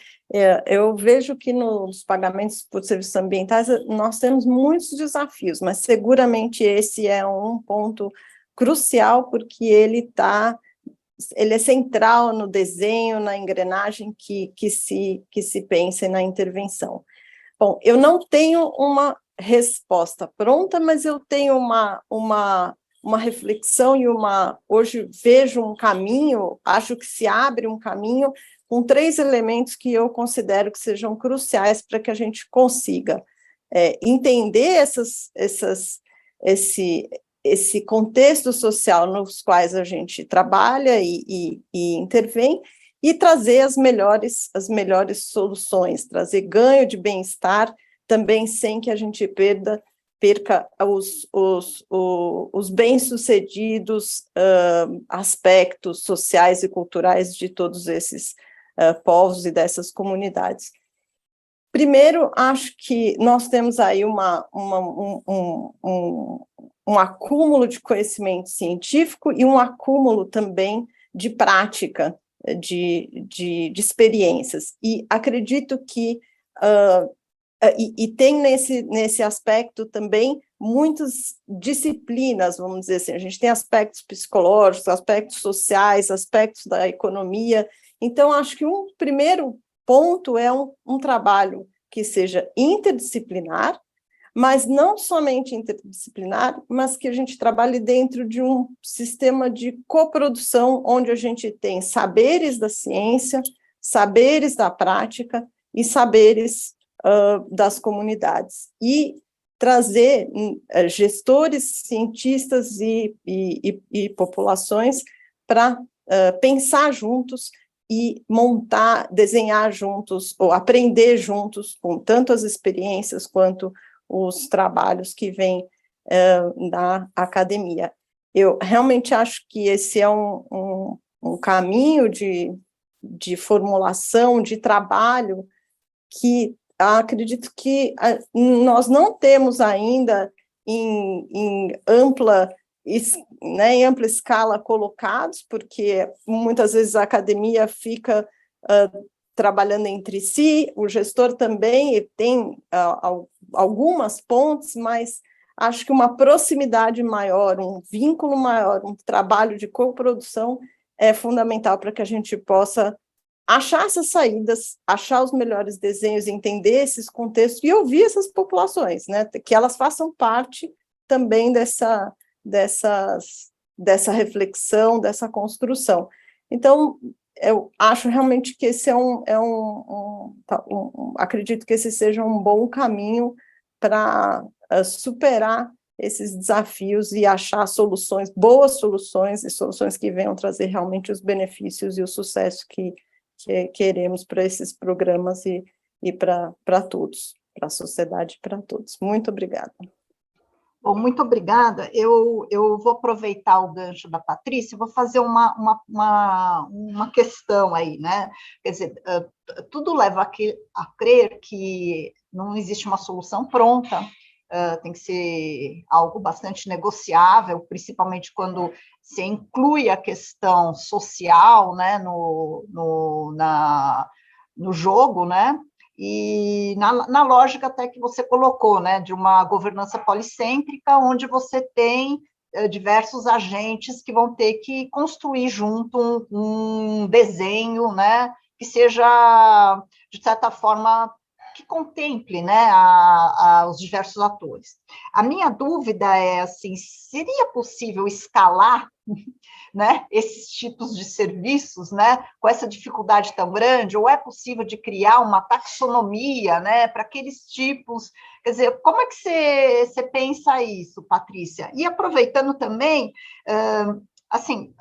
eu vejo que nos pagamentos por serviços ambientais nós temos muitos desafios, mas seguramente esse é um ponto crucial, porque ele é central no desenho, na engrenagem que se pensa na intervenção. Bom, eu não tenho uma resposta pronta, mas eu tenho uma reflexão e hoje vejo um caminho, acho que se abre um caminho com 3 elementos que eu considero que sejam cruciais para que a gente consiga entender esse contexto social nos quais a gente trabalha e intervém, e trazer as melhores soluções, trazer ganho de bem-estar, também sem que a gente perca os bem-sucedidos aspectos sociais e culturais de todos esses povos e dessas comunidades. Primeiro, acho que nós temos aí um acúmulo de conhecimento científico e um acúmulo também de prática, de experiências. E acredito que e tem nesse aspecto também muitas disciplinas, vamos dizer assim, a gente tem aspectos psicológicos, aspectos sociais, aspectos da economia. Então, acho que um primeiro ponto é um trabalho que seja interdisciplinar, mas não somente interdisciplinar, mas que a gente trabalhe dentro de um sistema de coprodução, onde a gente tem saberes da ciência, saberes da prática e saberes das comunidades, e trazer gestores, cientistas e populações para pensar juntos e montar, desenhar juntos, ou aprender juntos, com tanto as experiências quanto os trabalhos que vêm da academia. Eu realmente acho que esse é um caminho de formulação, de trabalho, que acredito que nós não temos ainda em ampla escala colocados, porque muitas vezes a academia fica trabalhando entre si, o gestor também tem algumas pontes, mas acho que uma proximidade maior, um vínculo maior, um trabalho de coprodução é fundamental para que a gente possa achar essas saídas, achar os melhores desenhos, entender esses contextos e ouvir essas populações, né? Que elas façam parte também dessa reflexão, dessa construção. Então, eu acho realmente que esse acredito que esse seja um bom caminho para superar esses desafios e achar soluções, boas soluções, e soluções que venham trazer realmente os benefícios e o sucesso que queremos para esses programas e para todos, para a sociedade e para todos. Muito obrigada. Bom, muito obrigada. Eu vou aproveitar o gancho da Patrícia, vou fazer uma questão aí, né? Quer dizer, tudo leva a crer que não existe uma solução pronta, tem que ser algo bastante negociável, principalmente quando se inclui a questão social, né, no jogo, né? E na lógica até que você colocou, né, de uma governança policêntrica, onde você tem diversos agentes que vão ter que construir junto um desenho, né, que seja, de certa forma, que contemple, né, os diversos atores. A minha dúvida é, assim, seria possível escalar, né, esses tipos de serviços, né, com essa dificuldade tão grande, ou é possível de criar uma taxonomia, né, para aqueles tipos, quer dizer, como é que você pensa isso, Patrícia? E aproveitando também, assim,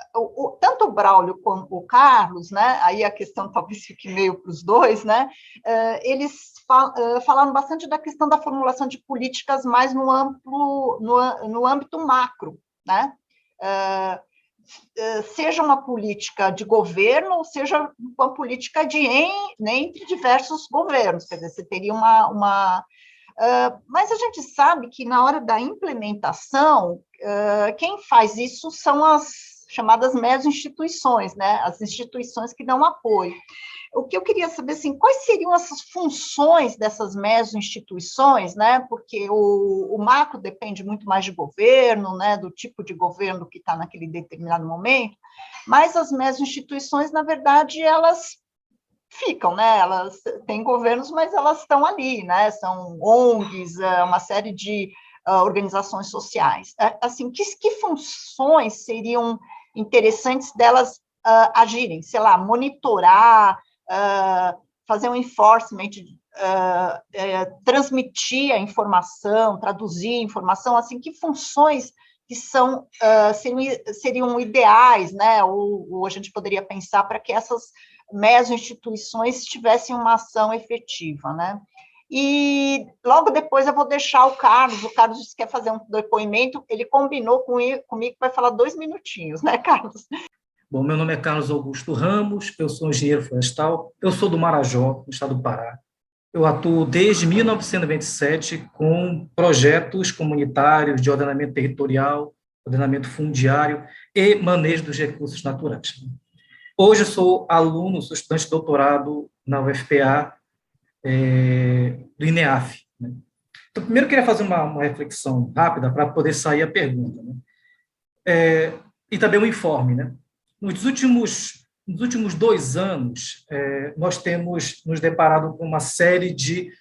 tanto o Braulio como o Carlos, né, aí a questão talvez fique meio para os dois, né, eles falaram bastante da questão da formulação de políticas mais no âmbito macro, né, seja uma política de governo, ou seja uma política entre diversos governos, quer dizer, você teria mas a gente sabe que na hora da implementação, quem faz isso são as chamadas meso-instituições, né, as instituições que dão apoio. O que eu queria saber, assim, quais seriam essas funções dessas meso-instituições, né, porque o macro depende muito mais de governo, né, do tipo de governo que está naquele determinado momento, mas as meso-instituições, na verdade, elas ficam, né, elas têm governos, mas elas estão ali, né, são ONGs, uma série de organizações sociais. Assim, que funções seriam interessantes delas agirem? Sei lá, monitorar, fazer um enforcement, transmitir a informação, traduzir a informação, assim, que funções que seriam ideais, né, ou a gente poderia pensar para que essas meso-instituições tivessem uma ação efetiva, né? E logo depois eu vou deixar o Carlos disse que quer fazer um depoimento, ele combinou comigo que vai falar 2 minutinhos, né, Carlos? Bom, meu nome é Carlos Augusto Ramos, eu sou engenheiro florestal, eu sou do Marajó, no estado do Pará. Eu atuo desde 1997 com projetos comunitários de ordenamento territorial, ordenamento fundiário e manejo dos recursos naturais. Hoje eu sou aluno, sou estudante de doutorado na UFPA, do INEAF. Né? Então, primeiro eu queria fazer uma reflexão rápida para poder sair a pergunta. Né? E também um informe. Né? Nos últimos 2 anos, nós temos nos deparado com uma série de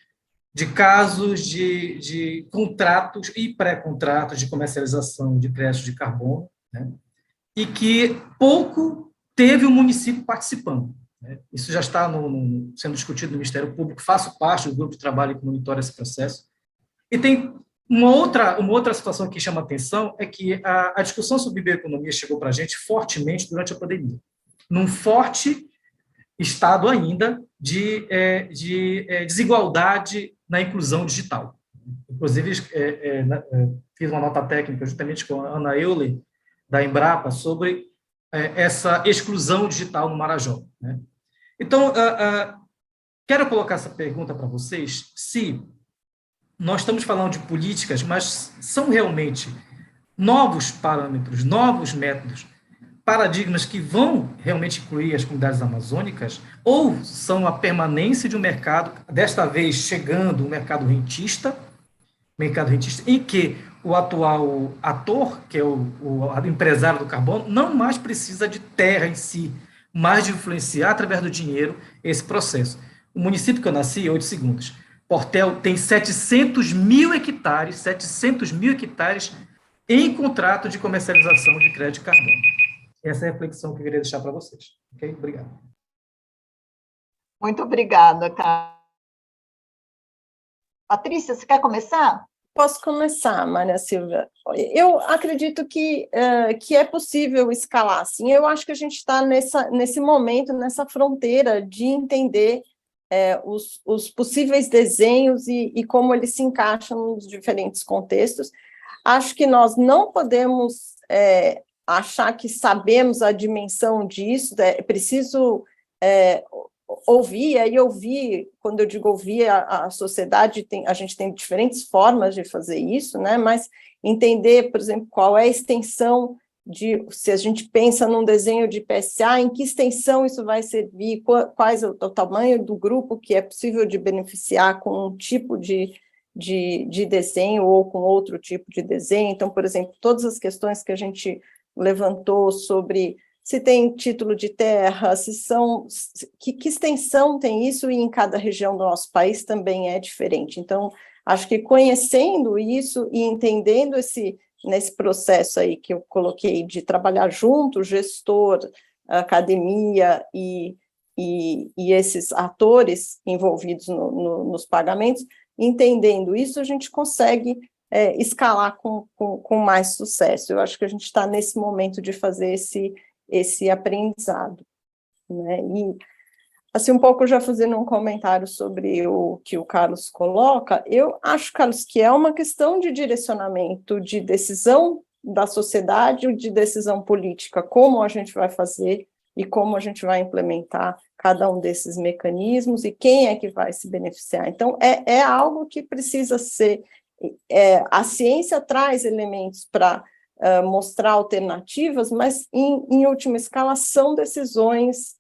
casos de contratos e pré-contratos de comercialização de créditos de carbono, né? E que pouco teve o município participando. Né? Isso já está sendo discutido no Ministério Público, faço parte do grupo de trabalho que monitora esse processo. E tem uma outra situação que chama atenção, é que a discussão sobre bioeconomia chegou para a gente fortemente durante a pandemia, num forte estado ainda de desigualdade na inclusão digital. Inclusive, fiz uma nota técnica justamente com a Ana Euler, da Embrapa, sobre essa exclusão digital no Marajó, né? Então, quero colocar essa pergunta para vocês, se nós estamos falando de políticas, mas são realmente novos parâmetros, novos métodos, paradigmas que vão realmente incluir as comunidades amazônicas, ou são a permanência de um mercado, desta vez chegando um mercado rentista, em que o atual ator, que é o empresário do carbono, não mais precisa de terra em si, mas de influenciar através do dinheiro esse processo. O município que eu nasci, 8 segundos, Portel tem 700 mil hectares em contrato de comercialização de crédito de carbono. Essa é a reflexão que eu queria deixar para vocês. Ok? Obrigado. Muito obrigada, Carlos. Patrícia, você quer começar? Posso começar, Maria Silvia. Eu acredito que é possível escalar, assim. Eu acho que a gente está nesse momento, nessa fronteira de entender os possíveis desenhos e como eles se encaixam nos diferentes contextos. Acho que nós não podemos achar que sabemos a dimensão disso, é preciso ouvir, aí ouvir, quando eu digo ouvir, a sociedade, a gente tem diferentes formas de fazer isso, né? Mas entender, por exemplo, qual é a extensão se a gente pensa num desenho de PSA, em que extensão isso vai servir, quais o tamanho do grupo que é possível de beneficiar com um tipo de desenho ou com outro tipo de desenho. Então, por exemplo, todas as questões que a gente levantou sobre se tem título de terra, que extensão tem isso, e em cada região do nosso país também é diferente. Então, acho que conhecendo isso e entendendo nesse processo aí que eu coloquei de trabalhar junto, gestor, academia e esses atores envolvidos nos pagamentos, entendendo isso, a gente consegue escalar com mais sucesso. Eu acho que a gente está nesse momento de fazer esse aprendizado, né? E, assim, um pouco já fazendo um comentário sobre o que o Carlos coloca, eu acho, Carlos, que é uma questão de direcionamento, de decisão da sociedade, de decisão política, como a gente vai fazer e como a gente vai implementar cada um desses mecanismos e quem é que vai se beneficiar. Então, é algo que precisa ser... a ciência traz elementos para mostrar alternativas, mas, em última escala, são decisões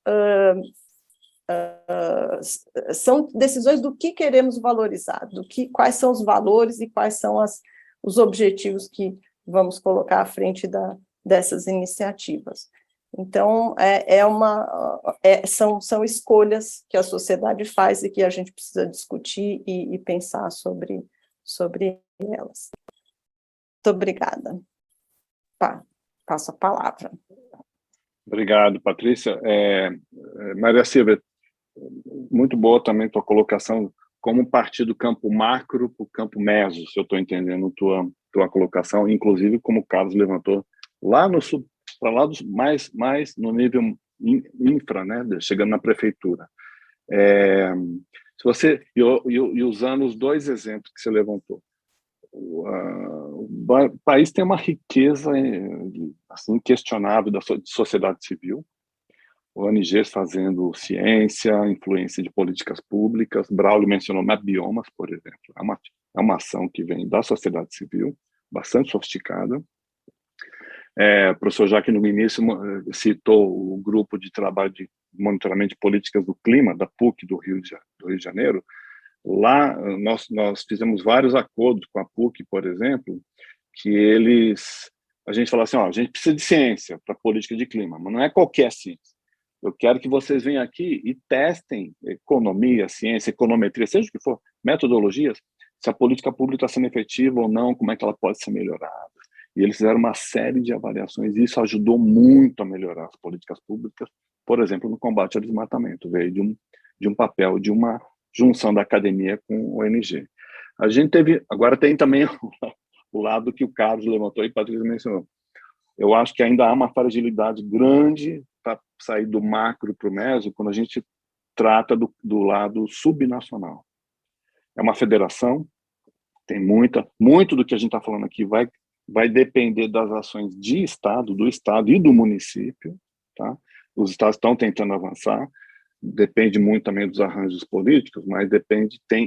do que queremos valorizar, quais são os valores e quais são os objetivos que vamos colocar à frente dessas iniciativas. Então, são escolhas que a sociedade faz e que a gente precisa discutir e pensar sobre elas. Muito obrigada. Passo a palavra. Obrigado, Patrícia. Maria Silvia, muito boa também tua colocação, como partir do campo macro para o campo meso, se eu estou entendendo tua colocação, inclusive como o Carlos levantou, lá no sul, para lá mais no nível infra, né, chegando na prefeitura. Se você, e usando os dois exemplos que você levantou, o país tem uma riqueza assim, inquestionável da sociedade civil, ONGs fazendo ciência, influência de políticas públicas. Braulio mencionou biomas, por exemplo. É uma ação que vem da sociedade civil, bastante sofisticada. O professor Jacques, no início, citou o grupo de trabalho de monitoramento de políticas do clima, da PUC do Rio de Janeiro. Lá, nós fizemos vários acordos com a PUC, por exemplo, que a gente fala assim, a gente precisa de ciência para política de clima, mas não é qualquer ciência. Eu quero que vocês venham aqui e testem economia, ciência, econometria, seja o que for, metodologias, se a política pública está sendo efetiva ou não, como é que ela pode ser melhorada. E eles fizeram uma série de avaliações, e isso ajudou muito a melhorar as políticas públicas, por exemplo, no combate ao desmatamento. Veio de um papel, de uma junção da academia com o ONG. A gente agora tem também o lado que o Carlos levantou e o Patrícia mencionou. Eu acho que ainda há uma fragilidade grande para sair do macro para o meso quando a gente trata do lado subnacional. É uma federação, tem muito do que a gente está falando aqui vai depender das ações do Estado e do município, tá? Os estados estão tentando avançar, depende muito também dos arranjos políticos, mas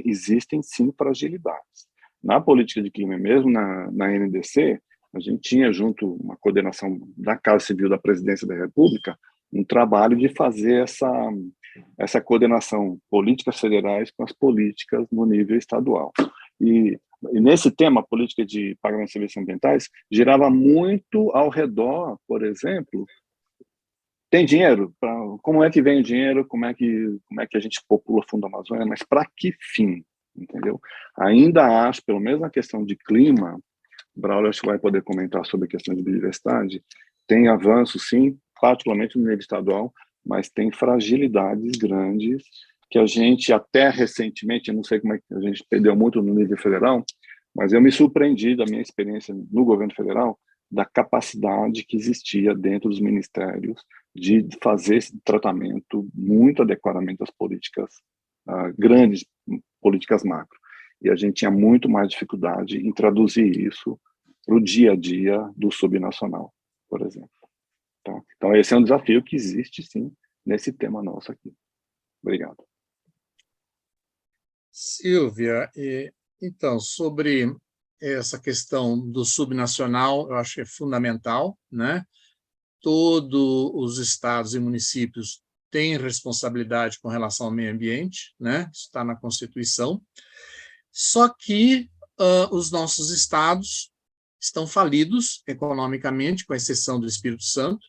existem sim fragilidades. Na política de clima mesmo, na NDC, a gente tinha junto uma coordenação da Casa Civil da Presidência da República, um trabalho de fazer essa coordenação políticas federais com as políticas no nível estadual. E nesse tema, a política de pagamento de serviços ambientais girava muito ao redor, por exemplo, tem dinheiro? Como é que vem o dinheiro? Como é que a gente popula o Fundo da Amazônia? Mas para que fim? Entendeu? Ainda acho, pelo menos na questão de clima, Braulio acho que vai poder comentar sobre a questão de biodiversidade, tem avanço, sim, particularmente no nível estadual, mas tem fragilidades grandes que a gente, até recentemente, eu não sei como é que a gente perdeu muito no nível federal, mas eu me surpreendi da minha experiência no governo federal, da capacidade que existia dentro dos ministérios de fazer esse tratamento muito adequadamente das políticas grandes, políticas macro. E a gente tinha muito mais dificuldade em traduzir isso para o dia a dia do subnacional, por exemplo. Tá? Então, esse é um desafio que existe, sim, nesse tema nosso aqui. Obrigado. Silvia, então, sobre essa questão do subnacional, eu acho que é fundamental, né? Todos os estados e municípios têm responsabilidade com relação ao meio ambiente, né? Está na Constituição. Só que os nossos estados estão falidos economicamente, com exceção do Espírito Santo,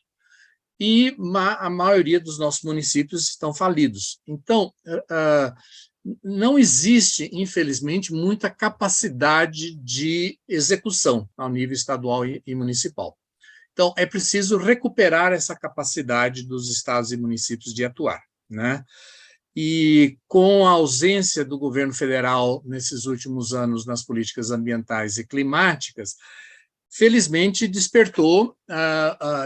e a maioria dos nossos municípios estão falidos. Então, não existe, infelizmente, muita capacidade de execução ao nível estadual e municipal. Então, é preciso recuperar essa capacidade dos estados e municípios de atuar, né? E com a ausência do governo federal nesses últimos anos nas políticas ambientais e climáticas, felizmente despertou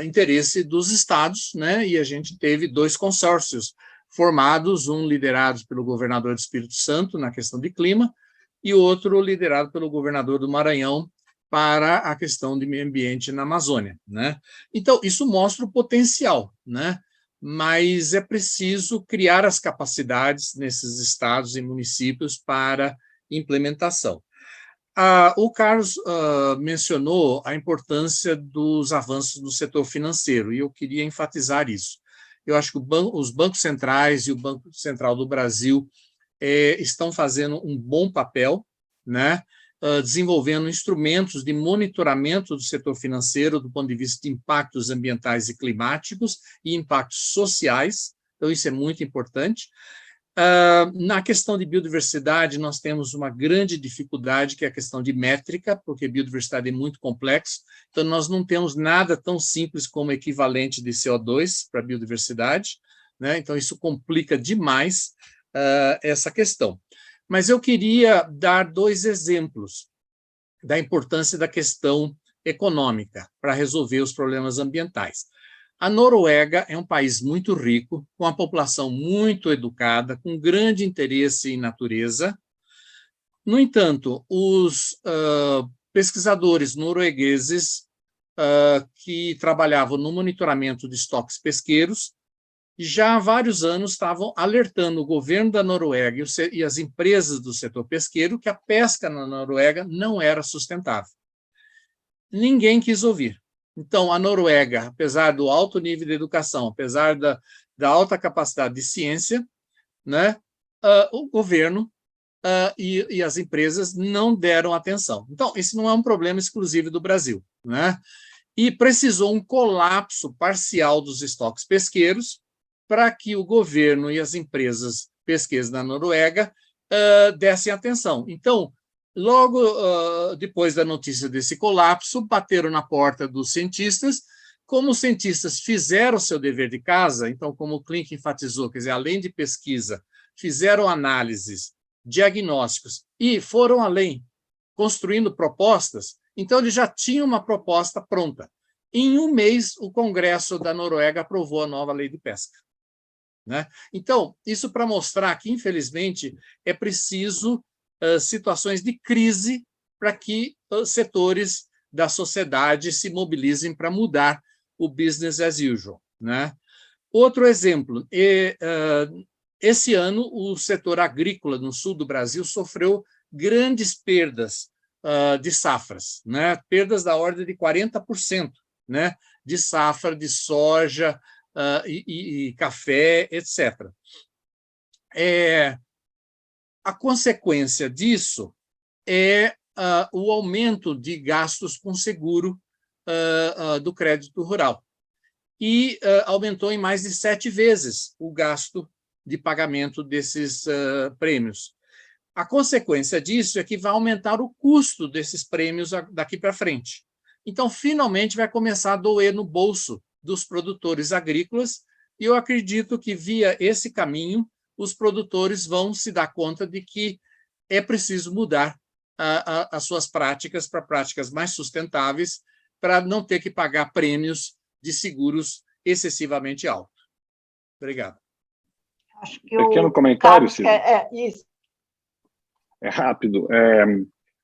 interesse dos estados, né? E a gente teve 2 consórcios formados, um liderado pelo governador do Espírito Santo na questão de clima e outro liderado pelo governador do Maranhão para a questão de meio ambiente na Amazônia, né? Então, isso mostra o potencial, né? Mas é preciso criar as capacidades nesses estados e municípios para implementação. O Carlos mencionou a importância dos avanços no setor financeiro, e eu queria enfatizar isso. Eu acho que os bancos centrais e o Banco Central do Brasil estão fazendo um bom papel, né? Desenvolvendo instrumentos de monitoramento do setor financeiro do ponto de vista de impactos ambientais e climáticos e impactos sociais, então isso é muito importante. Na questão de biodiversidade, nós temos uma grande dificuldade, que é a questão de métrica, porque biodiversidade é muito complexo, então nós não temos nada tão simples como equivalente de CO2 para a biodiversidade, né? Então isso complica demais essa questão. Mas eu queria dar 2 exemplos da importância da questão econômica para resolver os problemas ambientais. A Noruega é um país muito rico, com a população muito educada, com grande interesse em natureza. No entanto, os pesquisadores noruegueses que trabalhavam no monitoramento de estoques pesqueiros já há vários anos estavam alertando o governo da Noruega e as empresas do setor pesqueiro que a pesca na Noruega não era sustentável. Ninguém quis ouvir. Então, a Noruega, apesar do alto nível de educação, apesar da alta capacidade de ciência, né, o governo e as empresas não deram atenção. Então, esse não é um problema exclusivo do Brasil, né? E precisou um colapso parcial dos estoques pesqueiros para que o governo e as empresas pesqueiras da Noruega dessem atenção. Então, logo depois da notícia desse colapso, bateram na porta dos cientistas. Como os cientistas fizeram o seu dever de casa, então, como o Klink enfatizou, quer dizer, além de pesquisa, fizeram análises, diagnósticos e foram além, construindo propostas, então eles já tinham uma proposta pronta. Em um mês, o Congresso da Noruega aprovou a nova lei de pesca, né? Então, isso para mostrar que, infelizmente, é preciso situações de crise para que setores da sociedade se mobilizem para mudar o business as usual, né? Outro exemplo, esse ano o setor agrícola no sul do Brasil sofreu grandes perdas de safras, né? Perdas da ordem de 40%, né? De safra de soja e café, etc. A consequência disso é o aumento de gastos com seguro do crédito rural. E aumentou em mais de 7 vezes o gasto de pagamento desses prêmios. A consequência disso é que vai aumentar o custo desses prêmios daqui para frente. Então, finalmente, vai começar a doer no bolso dos produtores agrícolas, e eu acredito que, via esse caminho, os produtores vão se dar conta de que é preciso mudar as suas práticas para práticas mais sustentáveis, para não ter que pagar prêmios de seguros excessivamente altos. Obrigado. Acho que pequeno comentário, Silvio. Isso. É rápido.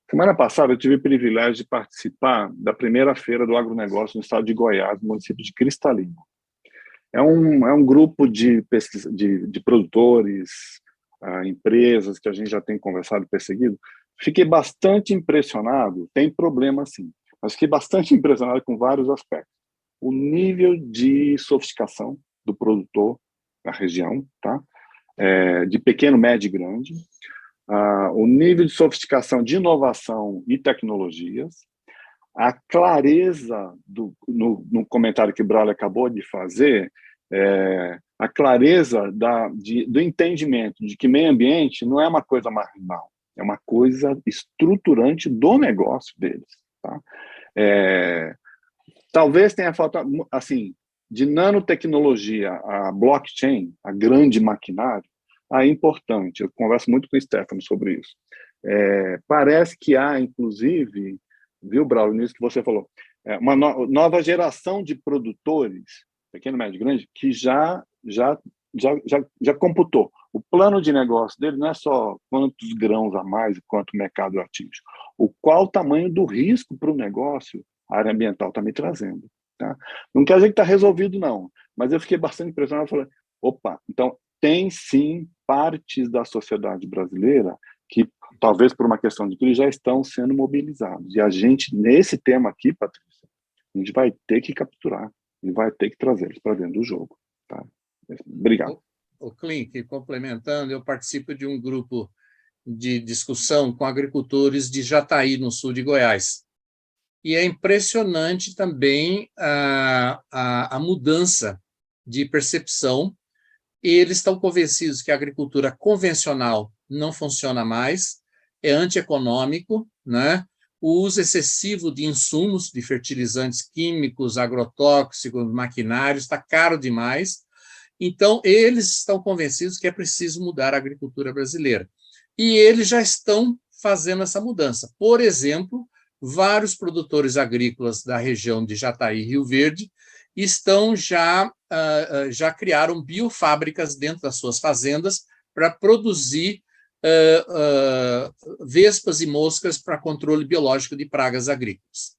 Semana passada eu tive o privilégio de participar da primeira feira do agronegócio no estado de Goiás, no município de Cristalino. É um grupo de produtores, empresas que a gente já tem conversado e perseguido. Fiquei bastante impressionado, tem problema sim, mas fiquei bastante impressionado com vários aspectos. O nível de sofisticação do produtor da região, tá? De pequeno, médio e grande, o nível de sofisticação de inovação e tecnologias, a clareza no comentário que o Braulio acabou de fazer, a clareza do entendimento de que meio ambiente não é uma coisa marginal, é uma coisa estruturante do negócio deles. Tá? Talvez tenha falta, assim, de nanotecnologia, a blockchain, a grande maquinário, é importante. Eu converso muito com o Stefano sobre isso. Parece que há, inclusive, viu, Braulio, nisso que você falou, uma nova geração de produtores, pequeno, médio e grande, que já computou. O plano de negócio dele não é só quantos grãos a mais e quanto o mercado atinge. Qual o tamanho do risco para o negócio a área ambiental está me trazendo. Tá? Não quer dizer que está resolvido, não. Mas eu fiquei bastante impressionado e falei, opa, então tem sim partes da sociedade brasileira que, talvez por uma questão de crise, já estão sendo mobilizados. E a gente, nesse tema aqui, Patrícia, a gente vai ter que capturar e vai ter que trazer eles para dentro do jogo. Tá? Obrigado. O Klink, complementando, eu participo de um grupo de discussão com agricultores de Jataí, no sul de Goiás. E é impressionante também a mudança de percepção. Eles estão convencidos que a agricultura convencional não funciona mais, é antieconômico, né? O uso excessivo de insumos, de fertilizantes químicos, agrotóxicos, maquinários, está caro demais. Então, eles estão convencidos que é preciso mudar a agricultura brasileira. E eles já estão fazendo essa mudança. Por exemplo, vários produtores agrícolas da região de Jataí e Rio Verde já criaram biofábricas dentro das suas fazendas para produzir vespas e moscas para controle biológico de pragas agrícolas,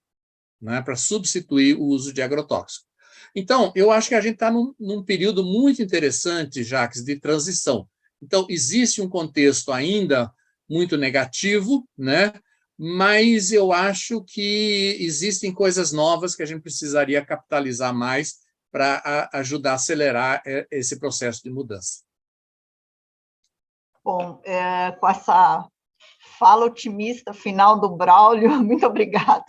né, para substituir o uso de agrotóxico. Então, eu acho que a gente está num período muito interessante, Jacques, de transição. Então, existe um contexto ainda muito negativo, né? Mas eu acho que existem coisas novas que a gente precisaria capitalizar mais para ajudar a acelerar esse processo de mudança. Bom, com essa fala otimista final do Braulio, muito obrigada.